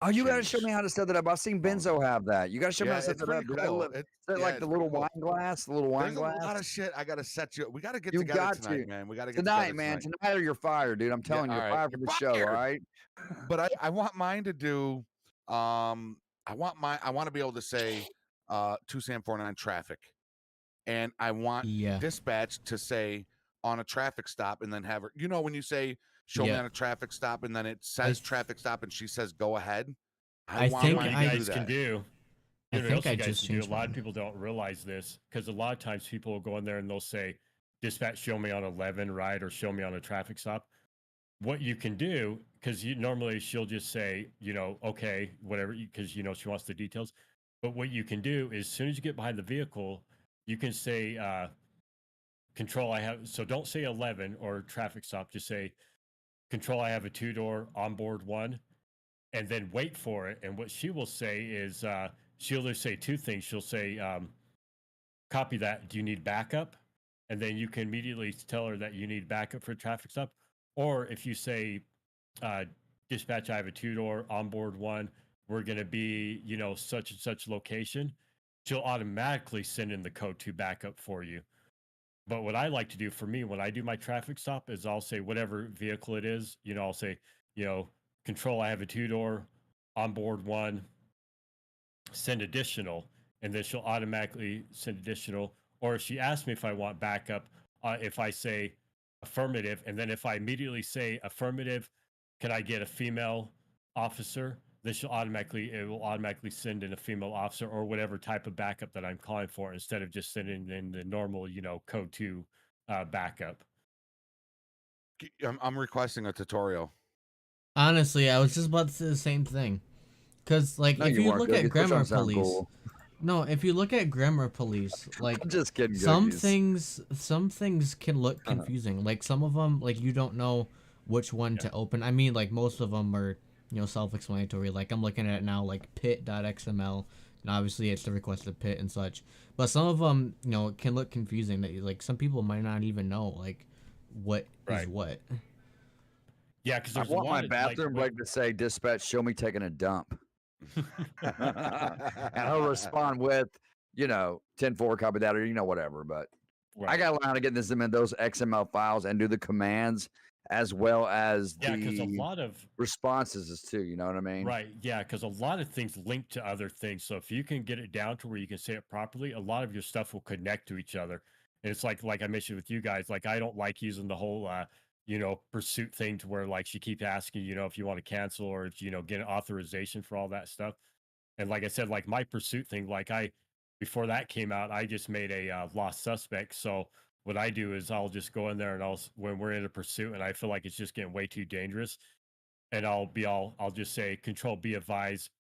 Oh, you got to show me how to set that up. I've seen Benzo have that. You got to show me how to set
it's
that
pretty
up. Dude.
cool.
Is that like the little wine glass? The little wine
There's
glass?
a lot of shit I gotta set you. We gotta get
You
together
got
tonight,
to.
man. We gotta get
Tonight,
together
man.
tonight.
Tonight or you're fired, dude. I'm telling you,
all
you're
right.
fired for
You're
the show, all
fired.
right?
But I want mine to do. I want to be able to say, to Sam 49 traffic, and I want dispatch to say on a traffic stop, and then have her. When you say show me on a traffic stop, and then it says traffic stop, and she says go ahead.
I think
mine
you
to do
guys
that.
can do.
I
You know what
think
else
I
you guys
just
can do? A
changed
lot of
mine.
people don't realize this because a lot of times people will go in there and they'll say, "Dispatch, show me on 11, right?" Or "Show me on a traffic stop." What you can do, because normally she'll just say, okay, whatever, because she wants the details. But what you can do is, as soon as you get behind the vehicle, you can say, "Control, I have." So don't say 11 or traffic stop. Just say, "Control, I have a 2-door onboard one," and then wait for it. And what she will say is, she'll just say two things. She'll say, "Copy that. Do you need backup?" And then you can immediately tell her that you need backup for a traffic stop. Or if you say, "Dispatch, I have a 2-door onboard one. We're going to be, such and such location," she'll automatically send in the code to backup for you. But what I like to do for me when I do my traffic stop is I'll say whatever vehicle it is, I'll say, "Control, I have a 2-door onboard one, send additional," and then she'll automatically send additional. Or if she asks me if I want backup, if I say affirmative, and then if I immediately say affirmative, can I get a female officer? Then it will automatically send in a female officer or whatever type of backup that I'm calling for, instead of just sending in the normal, code 2 backup.
I'm requesting a tutorial.
Honestly, I was just about to say the same thing. Because, like,
No,
if
you
you
weren't,
look
Cookies.
at
Quit trying
Grammar
to sound
Police,
cool.
no, if you look at Grammar Police, like,
I'm just kidding,
some
Cookies.
things can look confusing. Like, some of them, like, you don't know which one to open. I mean, like, most of them are, self-explanatory. Like, I'm looking at it now, like, pit.xml, and obviously it's the requested pit and such. But some of them, can look confusing. That, like, some people might not even know, like, what is what.
Yeah, because
I
there's
want
a
my
lot of,
bathroom break to say, "Dispatch, show me taking a dump." And he'll respond with, 10-4 copy that, or whatever. But I got to learn how to get this in those XML files and do the commands as well as
because a
the
lot of
responses is too. You know what I mean?
right, yeah, because a lot of things link to other things. So if you can get it down to where you can say it properly, a lot of your stuff will connect to each other. And it's like I mentioned with you guys, like I don't like using the whole pursuit thing to where like she keeps asking, if you want to cancel or get an authorization for all that stuff. And like I said, like my pursuit thing, before that came out, I just made a lost suspect. So what I do is I'll just go in there and when we're in a pursuit and I feel like it's just getting way too dangerous, and I'll just say control be advised,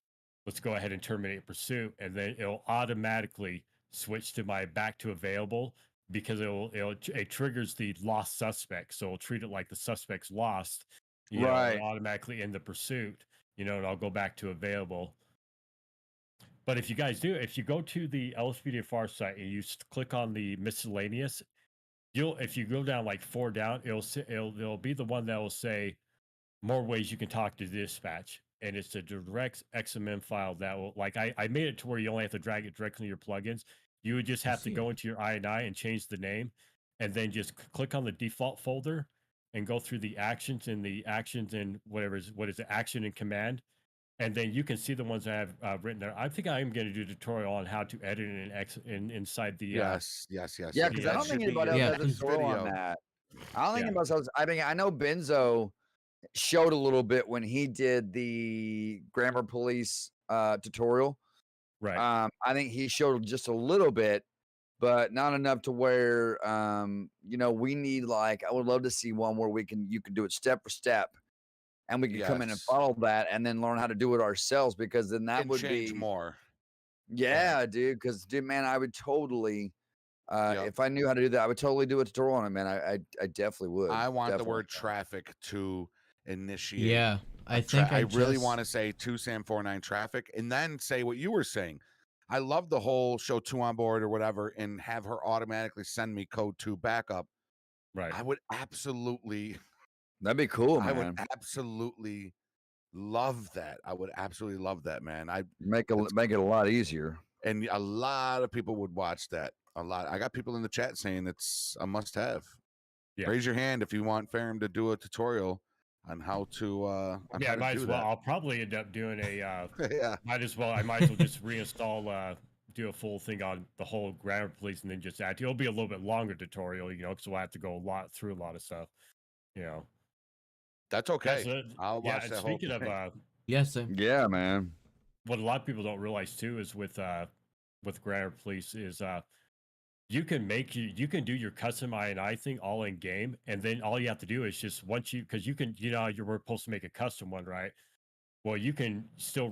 let's go ahead and terminate pursuit, and then it'll automatically switch to my back to available because it triggers the lost suspect, so it'll treat it like the suspect's lost,
Right.
and automatically end the pursuit, and I'll go back to available. But if you go to the LSPDFR site and you click on the miscellaneous, if you go down like 4 down, it'll be the one that will say more ways you can talk to dispatch, and it's a direct XML file that will I made it to where you only have to drag it directly to your plugins. You would just have to go into your INI and change the name, and then just click on the default folder and go through the actions and what is it, action and command, and then you can see the ones I have written there. I think I am going to do a tutorial on how to edit inside the
yes.
Yeah,
Yeah,
because I don't
that
think
should be
anybody
in
else has a
this
tutorial on
video.
that. I don't think
Yeah.
anybody else. I know Benzo showed a little bit when he did the grammar police tutorial.
Right.
I think he showed just a little bit, but not enough to where we need I would love to see one where you can do it step for step, and we can come in and
Yes.
follow that and then learn how to do it ourselves, because then that
And
would
change
be
more.
yeah, dude. Because man, I would totally.
Yep.
If I knew how to do that, I would totally do a tutorial on it, man. I definitely would.
I want the
Definitely.
word traffic to initiate.
Yeah, I think
I really
just-
want to say to Sam49 traffic, and then say what you were saying. I love the whole show 2 on board or whatever, and have her automatically send me code 2 backup.
Right.
I would absolutely.
That'd be cool, man.
I would absolutely love that. I would absolutely love that, man. I
make it a lot easier,
and a lot of people would watch that. A lot. I got people in the chat saying it's a must-have.
Yeah.
Raise your hand if you want Pherem to do a tutorial on how to.
I might as well. I'll probably end up doing a.
Yeah.
I might as well just reinstall. Do a full thing on the whole grammar police, and then just add. It'll be a little bit longer tutorial, because we'll have to go through a lot of stuff.
That's okay. I'll watch that whole
speaking
thing.
of
yes, sir.
Yeah, man.
What a lot of people don't realize too is with grammar police is you can do your custom INI thing all in game, and then all you have to do is just because you can we're supposed to make a custom one, right? Well, you can still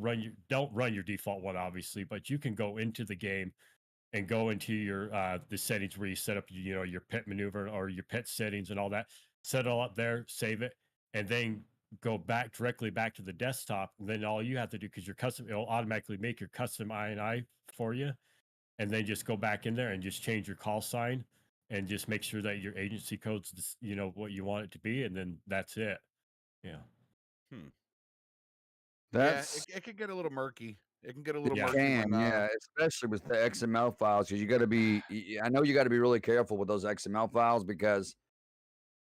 don't run your default one, obviously, but you can go into the game and go into your the settings where you set up your pet maneuver or your pet settings and all that. Set it all up there, save it, and then go directly back to the desktop. And then all you have to do, because it'll automatically make your custom INI for you, and then just go back in there and just change your call sign and just make sure that your agency code's what you want it to be, and then that's it. Yeah.
That's
it can get a little murky. It can get a little
Yeah.
murky.
yeah, especially with the XML files, because you got to be. I know you got to be really careful with those XML files, because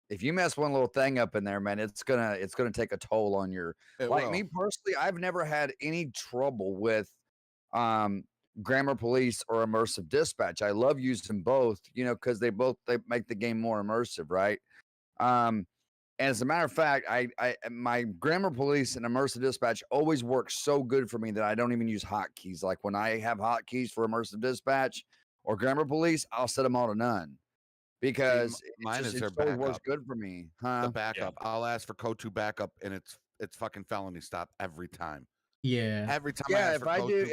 if you mess one little thing up in there, man, it's gonna take a toll on your. Me personally, I've never had any trouble with grammar police or immersive dispatch. I love using both, because they make the game more immersive, right? And as a matter of fact, my grammar police and immersive dispatch always work so good for me that I don't even use hotkeys. Like when I have hotkeys for immersive dispatch or grammar police, I'll set them all to none, because
mine is their
always works
backup.
good for me.
The backup. I'll ask for code 2 backup, and it's fucking felony stop every time.
Yeah.
Every time.
Yeah,
if I do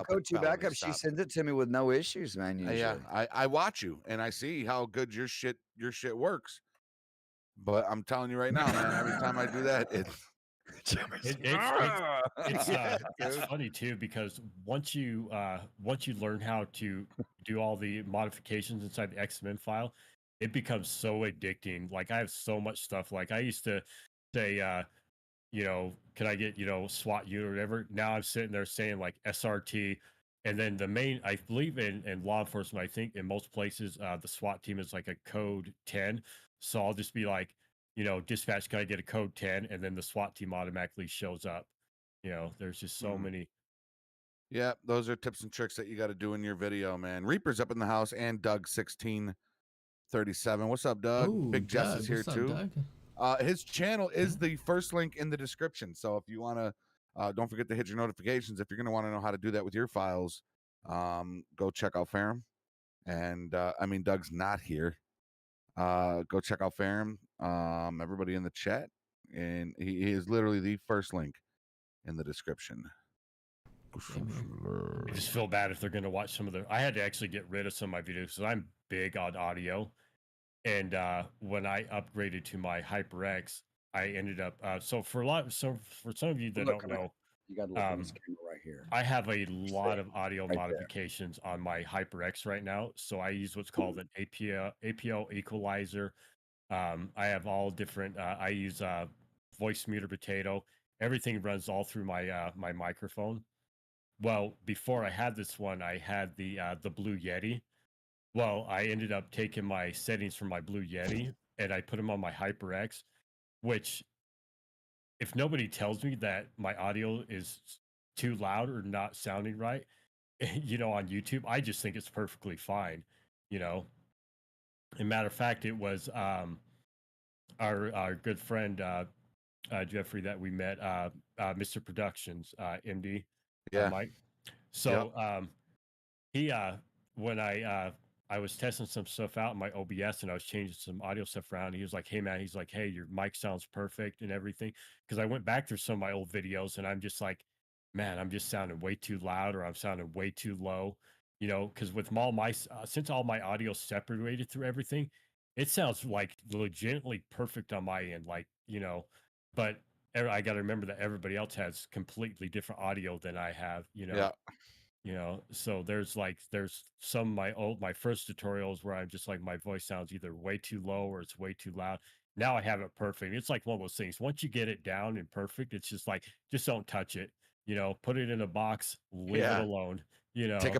code 2 backup, she sends it to me with no issues, man. Usually.
Yeah, I watch you and I see how good your shit works. But I'm telling you right now, man, every time I do that, it's
funny too, because once you learn how to do all the modifications inside the XML file, it becomes so addicting. Like I have so much stuff. Like I used to say, can I get SWAT unit or whatever? Now I'm sitting there saying like SRT And then the main, I believe in law enforcement, I think in most places, the SWAT team is like a code 10. So I'll just be like, dispatch, can I get a code 10? And then the SWAT team automatically shows up. There's just so many.
Yeah, those are tips and tricks that you got to do in your video, man. Reaper's up in the house and Doug1637. What's up, Doug?
Ooh,
Big Jess
Doug,
is here
what's up,
too.
Doug?
His channel is the first link in the description. So if you want to, don't forget to hit your notifications. If you're going to want to know how to do that with your files, go check out Pherem. And I mean, Doug's not here. Go check out Pherem. Everybody in the chat, and he is literally the first link in the description.
I just feel bad if they're going to watch some of the. I had to actually get rid of some of my videos because I'm big on audio. And when I upgraded to my HyperX, I ended up. So for some of you that don't know,
you got to look at this camera right here.
I have a lot of audio modifications on my HyperX right now. So I use what's called an APO equalizer. I have all different. I use voice meter potato. Everything runs all through my my microphone. Well, before I had this one, I had the Blue Yeti. Well, I ended up taking my settings from my Blue Yeti and I put them on my HyperX, which if nobody tells me that my audio is too loud or not sounding right, on YouTube, I just think it's perfectly fine, As a matter of fact, it was our good friend Jeffrey that we met, Mr. Productions, MD.
Yeah.
Mike. So he when I was testing some stuff out in my OBS and I was changing some audio stuff around, he was like, hey man, your mic sounds perfect and everything. Because I went back through some of my old videos and I'm just like, man, I'm just sounding way too loud or I'm sounding way too low. Because with since all my audio separated through everything, it sounds like legitimately perfect on my end. But I got to remember that everybody else has completely different audio than I have,
Yeah.
So there's some of my first tutorials where I'm just like, my voice sounds either way too low or it's way too loud. Now I have it perfect. It's like one of those things. Once you get it down and perfect, it's just like, just don't touch it, put it in a box, leave it alone,
Take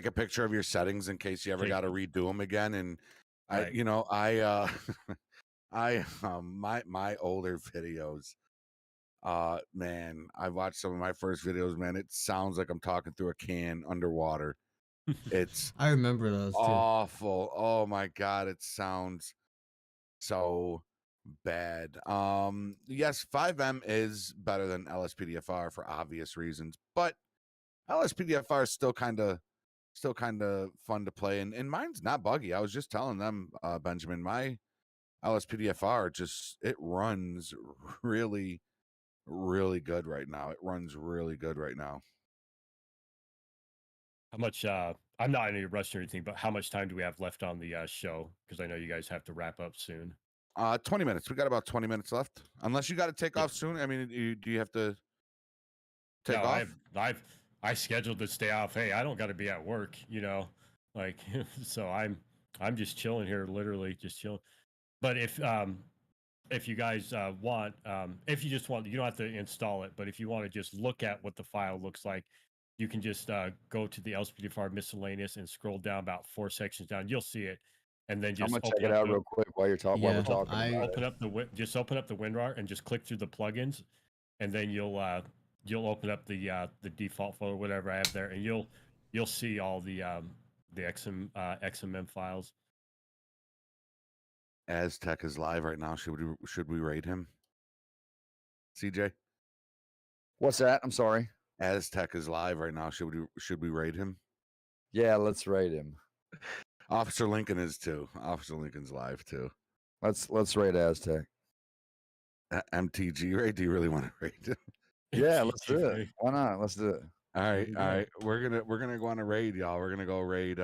a picture of your settings in case you ever got to redo them again. And
Right.
my older videos, man, I watched some of my first videos, man. It sounds like I'm talking through a can underwater. It's
I remember those too.
awful. Oh my God, it sounds so bad. Yes, 5M is better than LSPDFR for obvious reasons, but LSPDFR is still kind of fun to play, and mine's not buggy. I was just telling them, Benjamin, my LSPDFR it runs really good right now. It runs really good right now.
How much I'm not in any rush or anything, but how much time do we have left on the show? Because I know you guys have to wrap up soon.
20 minutes. We got about 20 minutes left. Unless you got to take off soon. I mean, do you have to take off?
I scheduled to stay off. Hey, I don't got to be at work, so I'm just chilling here, literally just chilling. But if you guys want, if you just want, you don't have to install it, but if you want to just look at what the file looks like, you can just go to the LSPDFR miscellaneous and scroll down about 4 sections down. You'll see it, and then just
I'm gonna check it out real quick while you're talking. While we're talking,
open up the WinRAR and just click through the plugins, and then you'll open up the default folder, whatever I have there, and you'll see all the XMM files.
Aztec is live right now. Should we raid him? CJ?
What's that? I'm sorry.
Aztec is live right now. Should we raid him?
Yeah, let's raid him.
Officer Lincoln is too. Officer Lincoln's live too.
Let's raid Aztec.
MTG raid? Do you really want to raid him?
Yeah, let's do it. Why not? Let's do it.
All right. We're gonna go on a raid, y'all. We're gonna go raid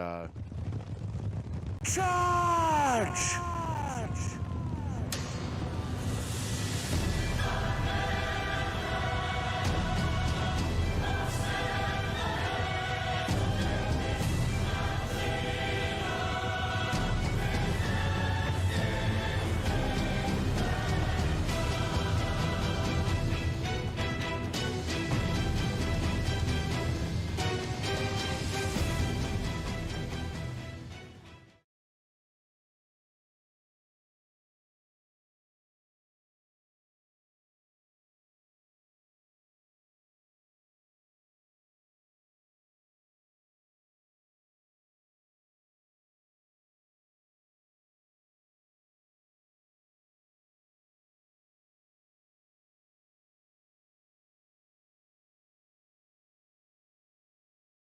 Charge!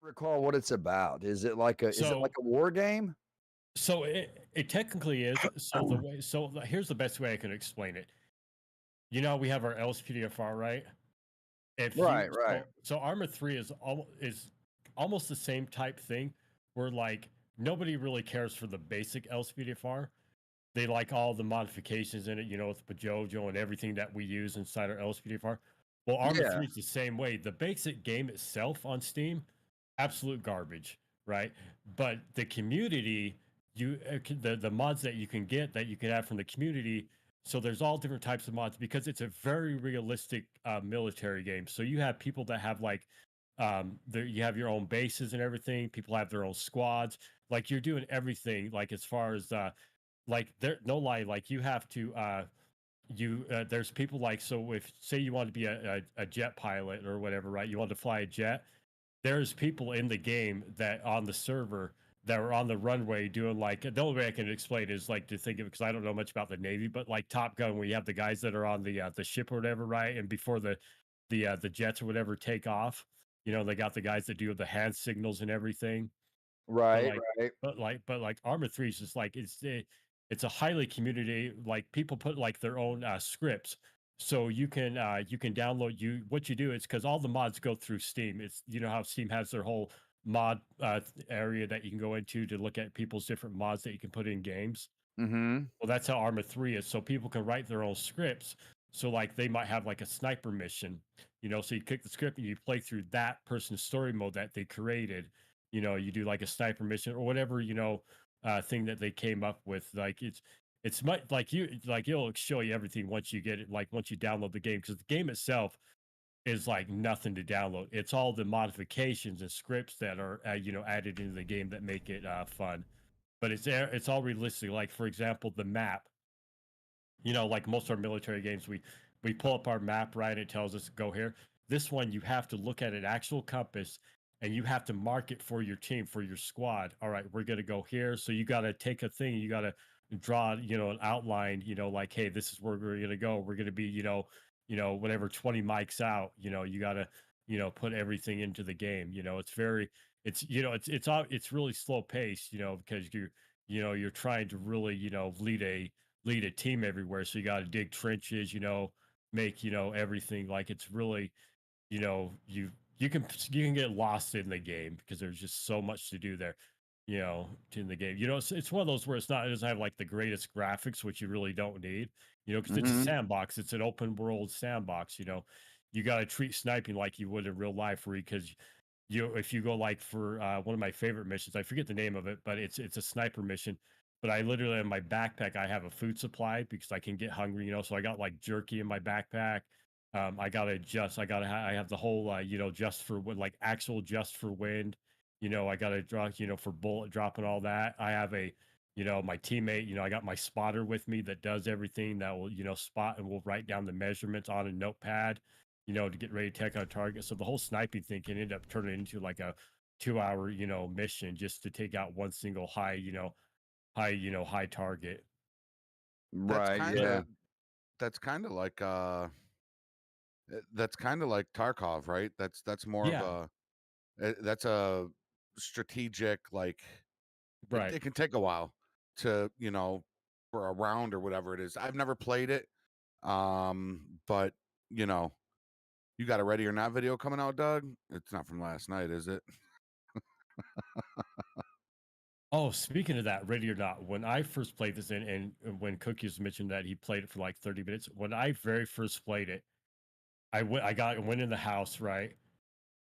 recall what it's about. Is it like a war game?
So it technically is. So here's the best way I can explain it. You know, we have our LSPDFR, right?
Right.
So Arma 3 is almost the same type thing, where like nobody really cares for the basic LSPDFR. They like all the modifications in it, you know, with Pajojo and everything that we use inside our LSPDFR. Well, Arma 3 is the same way. The basic game itself on Steam, absolute garbage, right? But the community, the mods that you can get, that you can have from the community. So there's all different types of mods because it's a very realistic military game. So you have people that have like, you have your own bases and everything. People have their own squads. Like you're doing everything. Like as far as like there, no lie. Like you have to there's people like, so if say you want to be a jet pilot or whatever, right? You want to fly a jet. There's people in the game that on the server that are on the runway doing like, the only way I can explain is like to think of it, because I don't know much about the Navy, but like Top Gun, where you have the guys that are on the ship or whatever, right? And before the jets or whatever take off, you know, they got the guys that do the hand signals and everything.
Right.
But like Arma 3 is just like it's a highly community, like people put like their own scripts. So you can download what you do is, because all the mods go through Steam. It's, you know how Steam has their whole mod area that you can go into to look at people's different mods that you can put in games.
Mm-hmm.
Well, that's how Arma 3 is. So people can write their own scripts. So like they might have like a sniper mission, you know, so you click the script and you play through that person's story mode that they created. You know, you do like a sniper mission or whatever, you know, thing that they came up with. Like it's much like it'll show you everything once you get it, like once you download the game, because the game itself is like nothing to download. It's all the modifications and scripts that are you know, added into the game that make it fun. But it's all realistic. Like for example, the map. You know, like most of our military games, we pull up our map, right? It tells us to go here. This one, you have to look at an actual compass and you have to mark it for your team, for your squad. All right, we're gonna go here. So you gotta take a thing, you gotta draw, you know, an outline, you know, like, hey, this is where we're gonna go. We're gonna be, you know, whatever 20 mics out, you know, you gotta, you know, put everything into the game. You know, it's really slow paced, you know, because you're trying to really, you know, lead a team everywhere. So you got to dig trenches, you know, make, you know, everything. Like it's really, you know, you can get lost in the game because there's just so much to do there, you know, in the game. You know, it's one of those where it doesn't have like the greatest graphics, which you really don't need, you know, because it's a sandbox. It's an open world sandbox. You know, you got to treat sniping like you would in real life, because if you go like for one of my favorite missions, I forget the name of it, but it's a sniper mission. But I literally, in my backpack, I have a food supply because I can get hungry, you know. So I got like jerky in my backpack. I have the whole, you know, just for wind, like actual just for wind. You know, I got to draw, you know, for bullet drop and all that. I have you know, my teammate, you know, I got my spotter with me that does everything, that will, you know, spot and will write down the measurements on a notepad, you know, to get ready to take out a target. So the whole sniping thing can end up turning into like a 2-hour, you know, mission just to take out one single high target.
Right.
That's kind of like Tarkov, right? That's more of that's a strategic, like,
right.
It can take a while to, you know, for a round or whatever it is. I've never played it, but you know, you got a Ready or Not video coming out, Doug? It's not from last night, is it?
Oh, speaking of that, Ready or Not, when I first played this, and when Cookies mentioned that he played it for like 30 minutes, when I very first played it, I went in the house, right?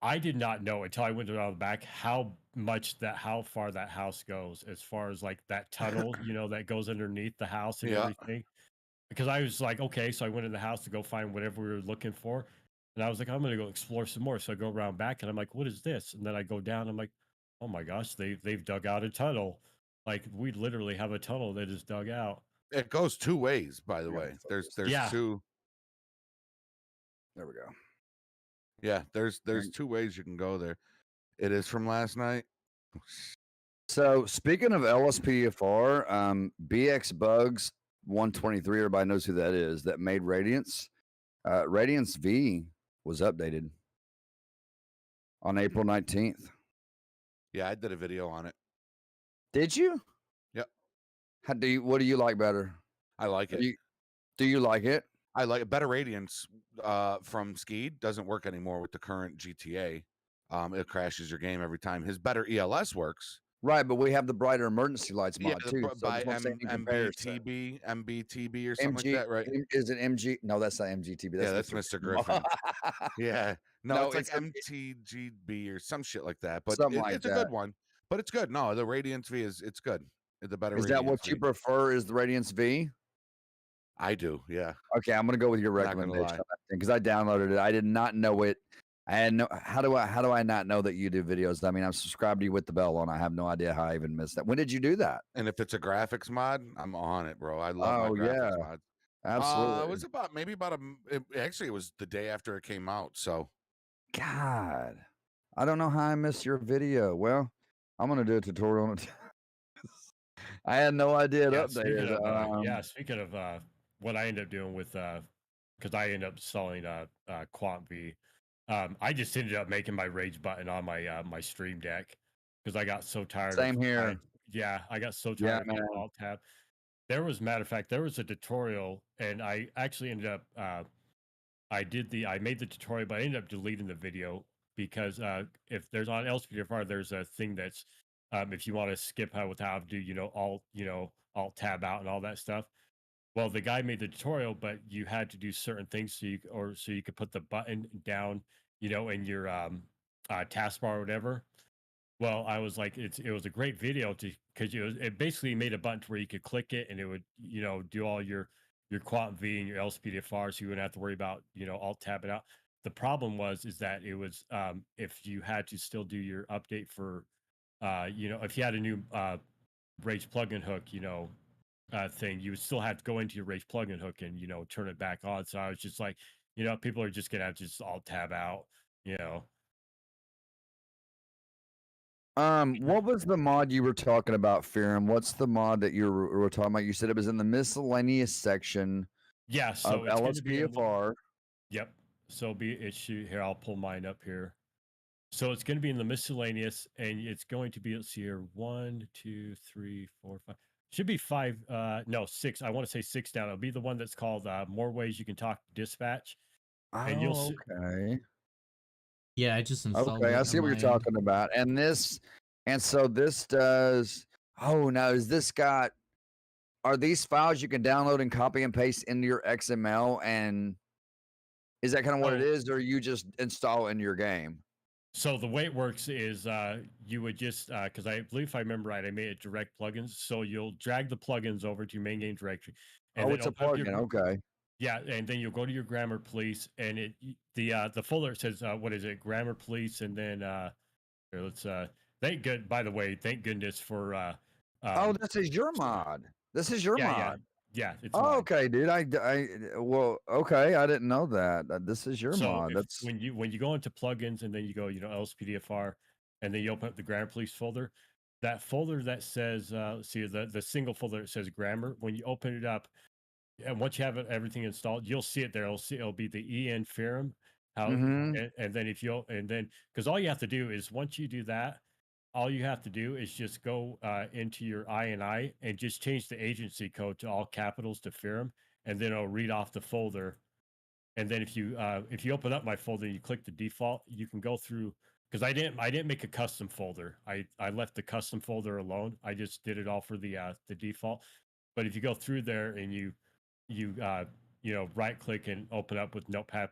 I did not know until I went around the back how far that house goes, as far as like that tunnel, you know, that goes underneath the house and everything. Because I was like, okay, so I went in the house to go find whatever we were looking for. And I was like, I'm gonna go explore some more. So I go around back and I'm like, what is this? And then I go down, I'm like, oh my gosh, they've dug out a tunnel. Like we literally have a tunnel that is dug out.
It goes two ways, by the way. There's two.
There we go.
Yeah, there's two ways you can go there. It is from last night.
So speaking of LSPDFR, BX Bugs 123, everybody knows who that is, that made Radiance. Radiance V was updated on April 19th.
Yeah, I did a video on it.
Did you?
Yep.
How do you? What do you like better?
I like it.
Do you like it?
I like it. Better Radiance from Skeed doesn't work anymore with the current GTA. It crashes your game every time. His better ELS works.
Right, but we have the brighter emergency lights mod too. So
By
that's what I'm saying in comparison.
MBTB or something like that, right?
Is it MG? No, that's not MGTB. That's
Mr. Griffin. Yeah. No, it's like
it's
MTGB or some shit like that. But
something like
it's a
that.
good one. But it's good. No, the Radiance V it's good. The better
Is that
Radiance
what you
V.
prefer? Is the Radiance V?
I do, yeah.
Okay, I'm gonna go with your
Not gonna
recommendation
lie.
because I downloaded it. I did not know it. I had no. How do I not know that you do videos? I mean, I'm subscribed to you with the bell on. I have no idea how I even missed that. When did you do that?
And if it's a graphics mod, I'm on it, bro. I love my
Oh
graphics
yeah,
mods.
absolutely.
It was actually it was the day after it came out. So
God, I don't know how I missed your video. Well, I'm gonna do a tutorial on it. I had no idea it updated.
Speaking of what I ended up doing with because I ended up selling Quant V. I just ended up making my rage button on my my stream deck because I got so tired.
Same here.
I got so tired of alt tab. Matter of fact, there was a tutorial, and I actually ended up I made the tutorial, but I ended up deleting the video because if there's on LSPDFR, there's a thing that's if you want to skip out without do alt tab out and all that stuff. Well, the guy made the tutorial, but you had to do certain things so you could put the button down, in your taskbar or whatever. Well, I was like, it was a great video because it basically made a button to where you could click it and it would do all your Quant V and your LSPDFR, so you wouldn't have to worry about alt tab it out. The problem is that it was if you had to still do your update for if you had a new Rage plugin hook, thing, you would still have to go into your Rage plugin hook and turn it back on. So I was just like, people are just gonna have to just alt tab out,
What was the mod you were talking about, Pherem? What's the mod that you were talking about? You said it was in the miscellaneous section.
Yeah, so
of LSPDFR.
Yep. So here. I'll pull mine up here. So it's going to be in the miscellaneous, and it's going to be. Let's see here. 1, 2, 3, 4, 5. Should be 5. No, 6. I want to say 6 down. It'll be the one that's called "More Ways You Can Talk to Dispatch." And you'll see.
Okay.
Yeah, I just installed.
Okay, I see what you're talking about. And so this does. Oh, now is this got? Are these files you can download and copy and paste into your XML? And is that kind of what it is, or you just install in your game?
So the way it works is you would just because I believe if I remember right, I made it direct plugins. So you'll drag the plugins over to your main game directory. And
it's a plugin. Okay.
Yeah, and then you'll go to your Grammar Police, and the folder says what is it? Grammar Police, and then here, let's by the way, thank goodness for
this is your mod. This is your mod.
Yeah, it's
mine. Okay, dude. Okay, I didn't know that. This is your mod. That's
when you go into plugins and then you go, LSPDFR, and then you open up the Grammar Police folder. That folder that says let's see, the single folder that says grammar, when you open it up, and once you have everything installed, you'll see it there. It'll be the EN Pherem. And then because all you have to do is once you do that, all you have to do is just go into your INI and just change the agency code to all capitals to Pherem, and then it'll read off the folder. And then if you open up my folder, you click the default, you can go through, because I didn't make a custom folder. I left the custom folder alone. I just did it all for the default. But if you go through there and you right click and open up with Notepad++,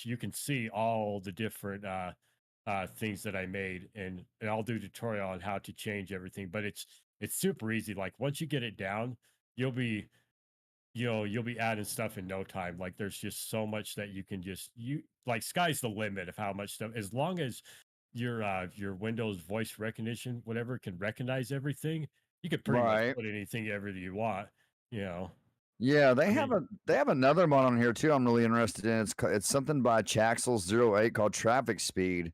you can see all the different things that I made, and I'll do a tutorial on how to change everything. But it's super easy. Like once you get it down, you'll be adding stuff in no time. Like there's just so much that you can sky's the limit of how much stuff, as long as your Windows voice recognition, whatever, can recognize everything, you could pretty much put anything ever that you want,
Yeah, they have another mod on here too. I'm really interested in. It's something by Chaxel08 called Traffic Speed.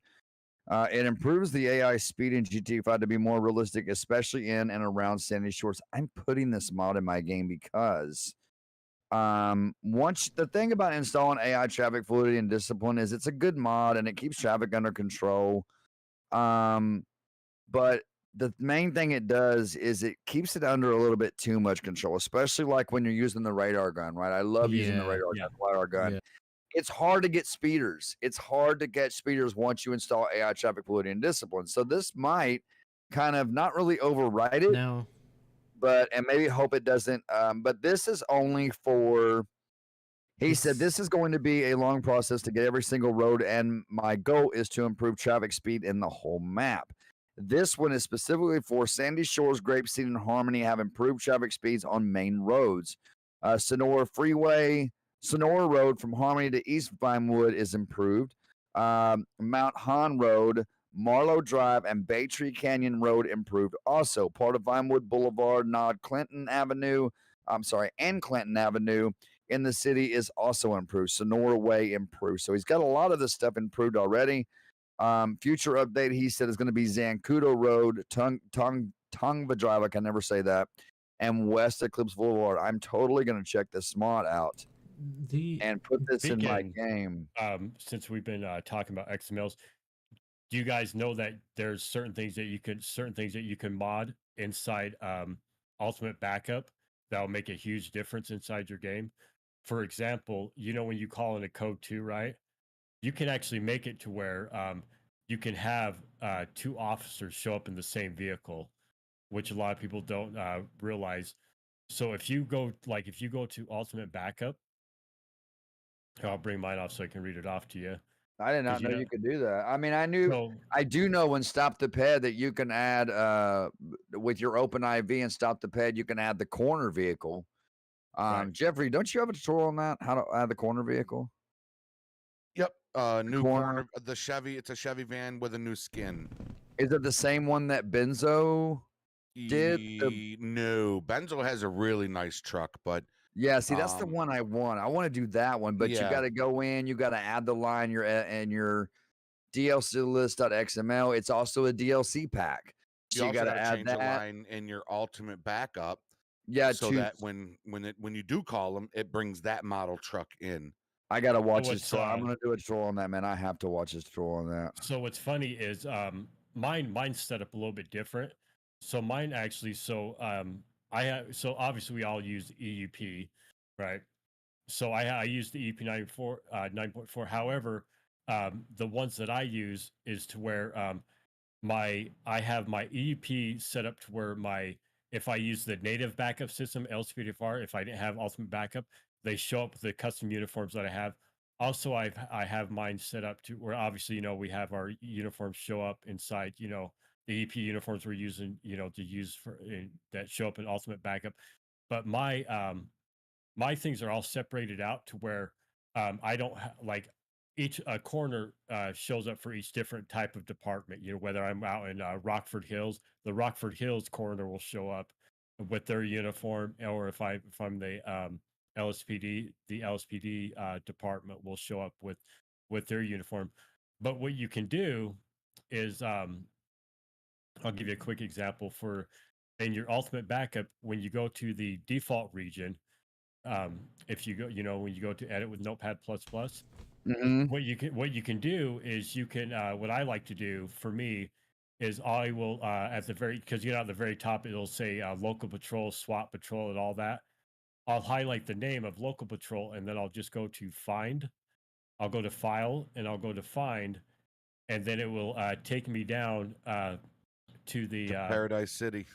It improves the AI speed in GTA 5 to be more realistic, especially in and around Sandy Shores. I'm putting this mod in my game because the thing about installing AI traffic fluidity and discipline is it's a good mod and it keeps traffic under control. but the main thing it does is it keeps it under a little bit too much control, especially like when you're using the radar gun, right? I love using the radar gun.
Yeah.
It's hard to get speeders. It's hard to get speeders once you install AI traffic fluidity and discipline. So this might kind of not really override it,
No.
but and maybe hope it doesn't. But this is only for. He said this is going to be a long process to get every single road, and my goal is to improve traffic speed in the whole map. This one is specifically for Sandy Shores, Grapeseed, and Harmony have improved traffic speeds on main roads. Sonora Freeway, Sonora Road from Harmony to East Vinewood is improved. Mount Hahn Road, Marlowe Drive, and Baytree Canyon Road improved. Also, part of Vinewood Boulevard, Nod Clinton Avenue, and Clinton Avenue in the city is also improved. Sonora Way improved. So he's got a lot of this stuff improved already. Future update, he said, is going to be Zancudo Road, Tongva Drive, I can never say that, and West Eclipse Boulevard. I'm totally going to check this mod out and put this in my game.
Since we've been talking about XMLs, do you guys know that there's certain things that you can mod inside Ultimate Backup that'll make a huge difference inside your game? For example, when you call in a code 2, right? You can actually make it to where you can have 2 officers show up in the same vehicle, which a lot of people don't realize. So if you go to Ultimate Backup, I'll bring mine off so I can read it off to you.
I did not know you could do that. I mean, I do know when Stop the Ped that you can add with your Open IV and Stop the Ped, you can add the corner vehicle.
Right.
Jeffrey, don't you have a tutorial on that? How to add the corner vehicle?
Yep. New corner. The Chevy. It's a Chevy van with a new skin.
Is it the same one that Benzo did?
No, Benzo has a really nice truck, but
yeah, see, that's the one I want. I want to do that one, but you got to go in. You got to add the line and your DLC list.xml. It's also a DLC pack. So
you
got to add
change
that
a line in your Ultimate Backup.
Yeah,
so that when you do call them, it brings that model truck in.
I gotta watch this tutorial. I'm gonna do a tutorial on that, man. I have to watch this tutorial on that.
So what's funny is mine's set up a little bit different. So mine actually, obviously we all use EUP, right? So I use the EUP 9.4. However, the ones that I use is to where I have my EUP set up to where if I use the native backup system, LSPDFR, if I didn't have Ultimate Backup, they show up with the custom uniforms that I have. Also, I have mine set up to where obviously, we have our uniforms show up inside, the EP uniforms we're using, to use that show up in Ultimate Backup. But my things are all separated out to where I don't like each corner shows up for each different type of department. Whether I'm out in Rockford Hills, the Rockford Hills corner will show up with their uniform, or if I'm the LSPD, the LSPD department will show up with their uniform. But what you can do is, I'll give you a quick example for in your Ultimate Backup when you go to the default region. If you go, when you go to edit with Notepad++, what you can do is you can what I like to do for me is I will at the very at the very top it'll say local patrol, SWAT patrol, and all that. I'll highlight the name of local patrol and then I'll just go to find. I'll go to file and I'll go to find, and then it will take me down to the
Paradise City.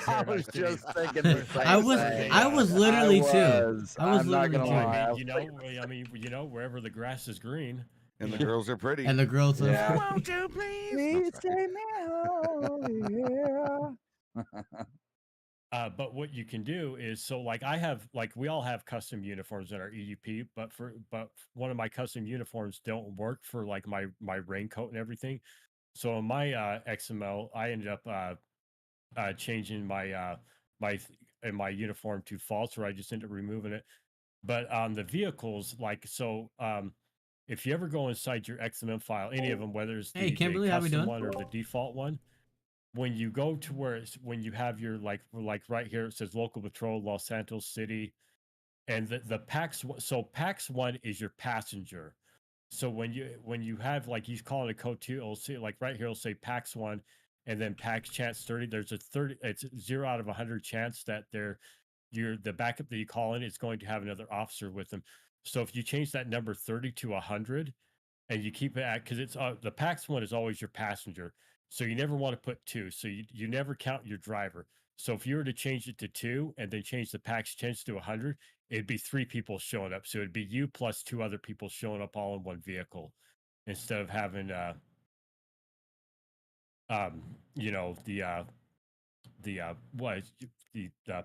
I was just thinking the same
I was literally too.
I'm not gonna lie.
Wherever the grass is green.
And the girls are pretty.
And the girls are
Won't you please take me home?
But what you can do is we all have custom uniforms in our EUP, but one of my custom uniforms don't work for my raincoat and everything. So in my XML, I ended up changing my my uniform to false, or I just ended up removing it. But on the vehicles, if you ever go inside your XML file, any of them, whether it's the custom one or the default one, when you go to when you have your like right here, it says local patrol, Los Santos City, and the PAX. So PAX 1 is your passenger. So when you have you call it a code 2, it'll say right here, it'll say PAX 1, and then packs chance 30. There's a 30. It's 0 out of 100 chance that the backup that you call in is going to have another officer with them. So if you change that number 30 to 100, and you keep it at, because it's the PAX one is always your passenger, so you never want to put 2, so you never count your driver. So if you were to change it to 2 and then change the PAX chance to 100, it'd be 3 people showing up. So it'd be you plus 2 other people showing up all in one vehicle, instead of having you know, the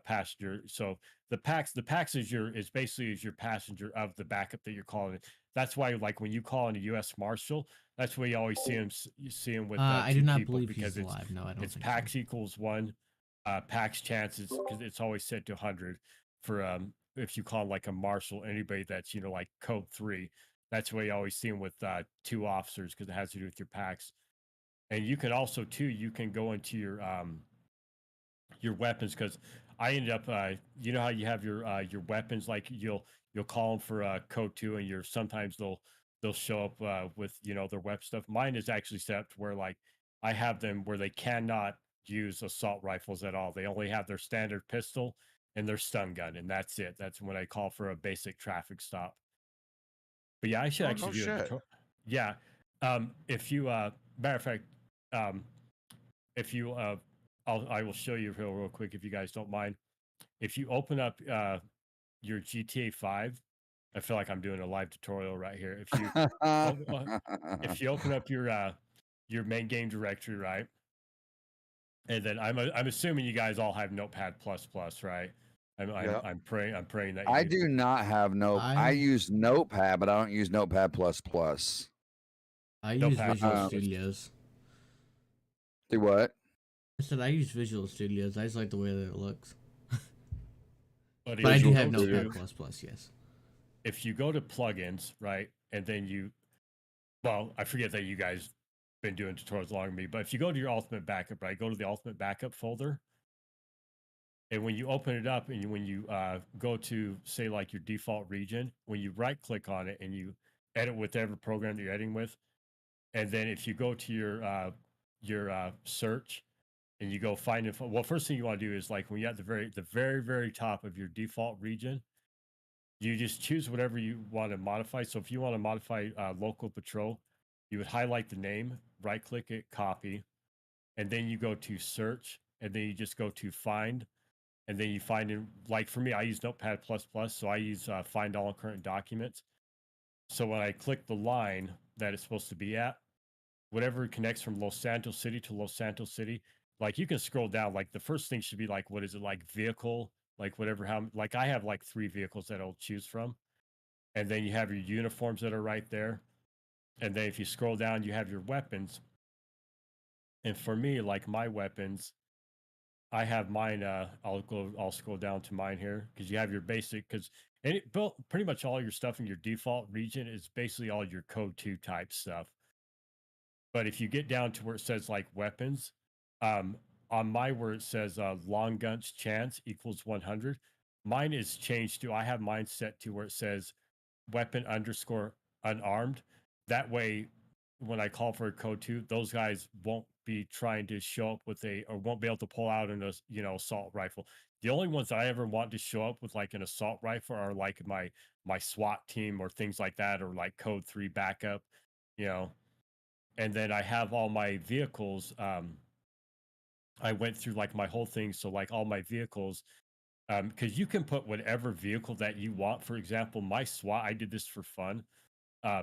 passenger. So the PAX is basically your passenger of the backup that you're calling. That's why, like, when you call in a U.S. Marshal, that's why you always see him. You see him with
I do
2
not
people,
believe
because
he's alive. No, I don't
it's
think
PAX
so.
equals 1. PAX chances, because it's always set to 100 for if you call like a marshal, anybody that's, you know, like code 3. That's why you always see him with 2 officers, because it has to do with your PAX. And you can also too, you can go into your weapons, because I ended up you know how you have your weapons, like you'll call them for code 2, and you're sometimes they'll show up with, you know, their web stuff. Mine is actually set up to where, like, I have them where they cannot use assault rifles at all. They only have their standard pistol and their stun gun, and that's it. That's when I call for a basic traffic stop. But yeah, I should
Oh,
actually
no
do
shit.
it. Yeah. If you matter of fact, if you I will show you real quick, if you guys don't mind. If you open up your GTA 5, I feel like I'm doing a live tutorial right here. If you open up your main game directory, right? And then I'm assuming you guys all have Notepad plus plus, right? I'm praying that you
I
do.
do not have I use Notepad, but I don't use Notepad plus plus.
I use Visual Studios.
Do what?
I said I use Visual Studios. I just like the way that it looks.
But
I do have Notepad plus plus, yes.
If you go to plugins, right, and then well, I forget that you guys been doing tutorials longer than me, but if you go to your ultimate backup, right, go to the ultimate backup folder, and when you open it up, and when you go to, say, like, your default region, when you right click on it and you edit whatever program that you're editing with, and then if you go to your search and you go find it, well, first thing you want to do is, like, when you're at the very top of your default region, you just choose whatever you want to modify. So if you want to modify local patrol, you would highlight the name, right click it, copy, and then you go to search, and then you just go to find, and then you find it. Like, for me, I use Notepad plus plus, so I use find all current documents. So when I click the line that it's supposed to be at, whatever connects from Los Santos City to Los Santos City, like, you can scroll down. Like, the first thing should be, like, what is it, like, vehicle, like, whatever, how, like, I have like 3 vehicles that I'll choose from. And then you have your uniforms that are right there. And then if you scroll down, you have your weapons. And for me, like, my weapons, I have mine. I'll scroll down to mine here, because you have your basic, because pretty much all your stuff in your default region is basically all your code 2 type stuff. But if you get down to where it says, like, weapons, on my, where it says long guns chance equals 100, mine is changed to, I have mine set to where it says weapon underscore unarmed. That way, when I call for a code 2, those guys won't be trying to show up with or won't be able to pull out an, you know, assault rifle. The only ones that I ever want to show up with, like, an assault rifle are, like, my SWAT team or things like that, or like code 3 backup, you know. And then I have all my vehicles. I went through, like, my whole thing. So, like, all my vehicles, because you can put whatever vehicle that you want. For example, my SWAT, I did this for fun.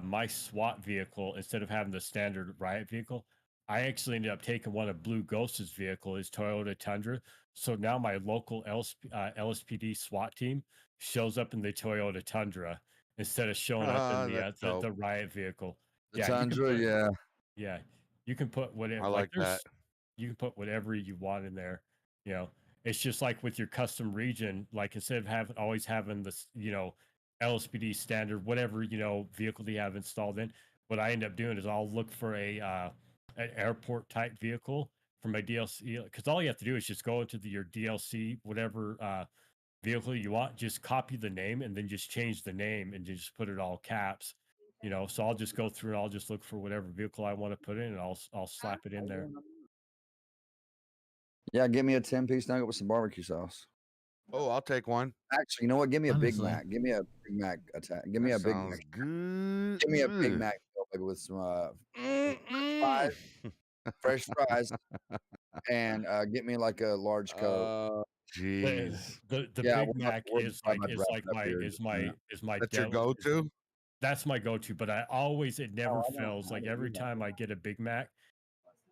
My SWAT vehicle, instead of having the standard riot vehicle, I actually ended up taking one of Blue Ghost's vehicle, his Toyota Tundra. So now my local LSPD SWAT team shows up in the Toyota Tundra instead of showing up in the riot vehicle.
The Tundra, yeah.
Yeah, you can put whatever.
I like that.
You can put whatever you want in there. You know, it's just like with your custom region. Like, instead of always having this, you know, LSPD standard, whatever, you know, vehicle you have installed in. What I end up doing is I'll look for an airport type vehicle for my DLC, because all you have to do is just go into your DLC, whatever vehicle you want, just copy the name and then just change the name and just put it all caps. You know, so I'll just go through and I'll just look for whatever vehicle I want to put in, and I'll slap it in there.
Yeah, give me a 10-piece nugget with some barbecue sauce.
Oh, I'll take one.
Actually, you know what? Give me a Big
Honestly.
Mac. Give me a Big Mac attack. Give me
That
a Big
sounds
Mac.
good.
Give me a Big Mac maybe with some fresh fries, and get me like a large Coke.
Jeez.
The
Yeah,
Big Mac
we're
is
about
like
to
is
wrap
like
it up
my
here.
is my is my
That's your
deli-
go-to?
That's my go-to, but it never
I know,
fails.
I
Like
know
every
you know.
time I get a Big Mac,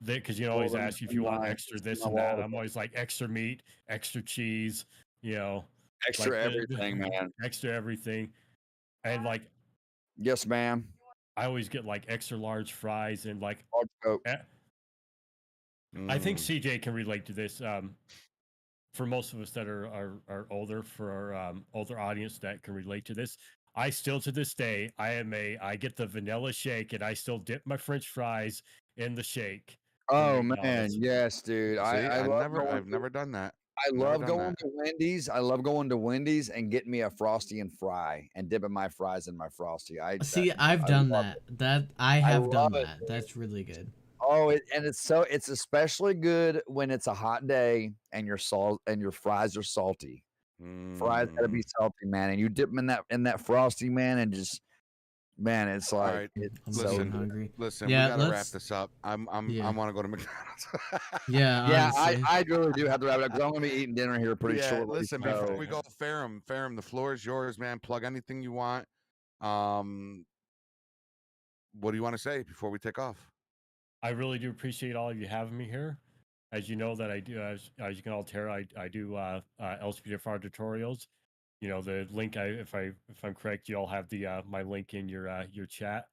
because you
Well,
always
then
ask you if you want
my
extra this
small
and that.
order.
I'm always like extra meat, extra cheese,
Extra
like
everything, man.
extra everything, and like
Yes, ma'am.
I always get like extra large fries and like
Large Coke.
I think CJ can relate to this. For most of us that are older, for our older audience that can relate to this, I still to this day I get the vanilla shake and I still dip my French fries in the shake. from
Oh man,
McDonald's.
yes, dude.
See,
I love
I've never done that.
I
Never
love
done
going
that.
to Wendy's. I love going to Wendy's and getting me a Frosty and fry and dipping my fries in my Frosty.
See, I've done that. I have done
love it,
that. That's really good.
Oh, it's especially good when it's a hot day and your fries are salty. Fries gotta be salty, man. And you dip them in that Frosty, man, and just man, it's
All
like
right.
it's
getting
so
hungry.
Listen,
Yeah,
we gotta wrap
let's-
this up. I
Yeah.
want to go to McDonald's.
Yeah,
yeah.
honestly.
I really do have to wrap it up because I'm gonna be eating dinner here pretty
Yeah,
shortly.
listen,
so-
before we go, Pherem, the floor is yours, man. Plug anything you want. What do you want to say before we take off?
I really do appreciate all of you having me here. As you know that I do, as you can all tell, I do LSPDFR tutorials. The link. If I'm correct, you all have the my link in your chat.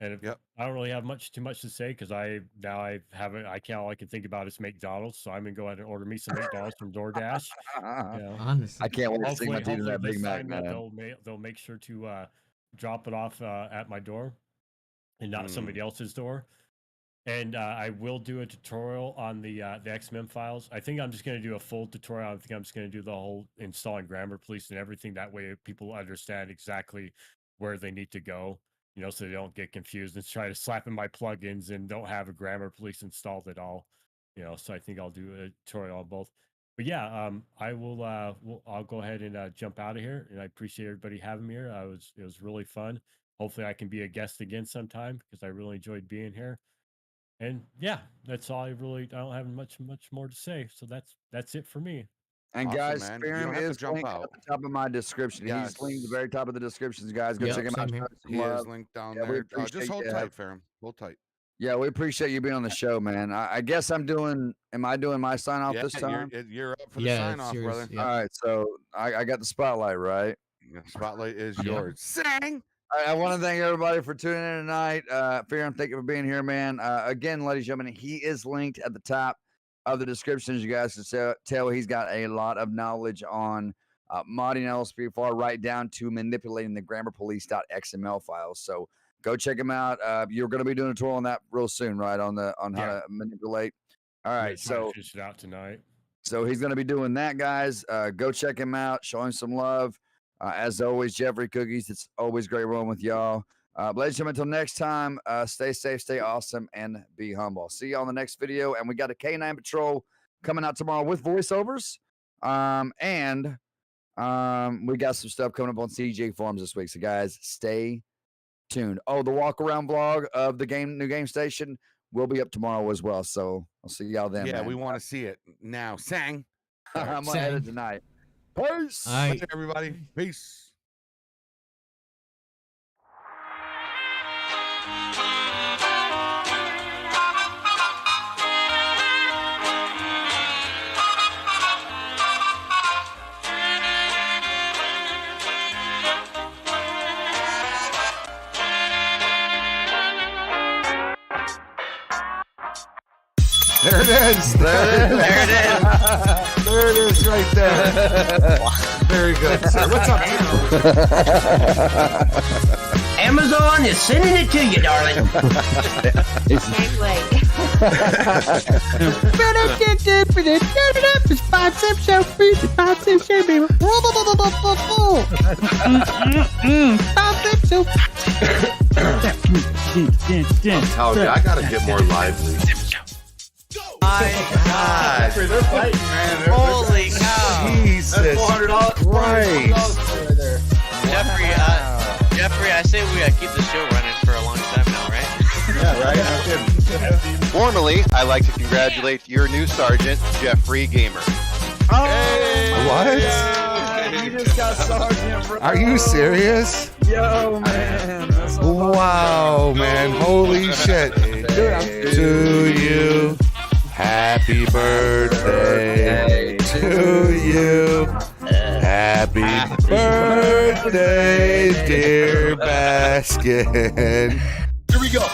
And I don't really have too much to say because all I can think about is McDonald's. So I'm gonna go ahead and order me some McDonald's from DoorDash.
Honestly,
I can't wait to see my
Hopefully
teeth in that
this
Big Mac,
time that
man.
they'll make sure to drop it off at my door and not somebody else's door. And I will do a tutorial on the XMM files. I think I'm just going to do a full tutorial. I think I'm just going to do the whole installing Grammar Police and everything. That way people understand exactly where they need to go, so they don't get confused and try to slap in my plugins and don't have a Grammar Police installed at all. So I think I'll do a tutorial on both. But yeah, I will. I'll go ahead and jump out of here. And I appreciate everybody having me here. It was really fun. Hopefully, I can be a guest again sometime because I really enjoyed being here. And yeah, that's all. I don't have much more to say. So that's it for me.
And
Awesome,
guys,
man. You
Pherem
don't have to
is
jump
linked
out.
at the top of my description. He's linked at the very top of the descriptions, guys. Go
Yep,
check him out.
same here.
Show some
He is
love.
linked down
Yeah, we
there.
appreciate
Just hold
you.
tight, Pherem. Hold tight.
Yeah, we appreciate you being on the show, man. I guess am I doing my sign off this time?
You're up for the
Yeah,
sign
it's
off,
yours,
brother.
yeah.
All right, so I got the spotlight, right?
Yeah, spotlight is
Yeah.
yours. Sing.
I want to thank everybody for tuning in tonight. Pherem, thank you for being here, man. Again, ladies and gentlemen, he is linked at the top of the description. As you guys can tell, he's got a lot of knowledge on modding LSPDFR right down to manipulating the grammarpolice.xml files. So go check him out. You're going to be doing a tutorial on that real soon, right? On how to manipulate. All right, so
finish it out tonight.
So he's going to be doing that, guys. Go check him out. Show him some love. As always, Jeffrey Cookies, it's always great rolling with y'all. Ladies and gentlemen, until next time, stay safe, stay awesome, and be humble. See y'all in the next video. And we got a K9 Patrol coming out tomorrow with voiceovers. And we got some stuff coming up on CJ Forums this week. So, guys, stay tuned. Oh, the walk around vlog of the new game station will be up tomorrow as well. So I'll see y'all then.
Yeah,
man.
we want to see it now. Sang.
I'm gonna edit tonight. Peace.
All right.
Bye, everybody. Peace. There it is. There it is. There it is right there. Very good, sir. What's up,
Amazon is sending it to you, darling.
Can't wait.
I gotta get more lively.
my God.
Jeffrey, they're fighting, man.
Holy cow.
Jesus
$400
Christ.
right there.
Jeffrey, I say we keep the show running for a long time now, right?
Yeah, right? No kidding.
Formally, I'd like to congratulate your new sergeant, Jeffrey Gamer.
What?
You just got sergeant, bro.
Are you serious?
Yo, man. That's a
Wow, man. Holy shit. To you. Happy birthday to you. Happy birthday, dear Baskin.
Here we go.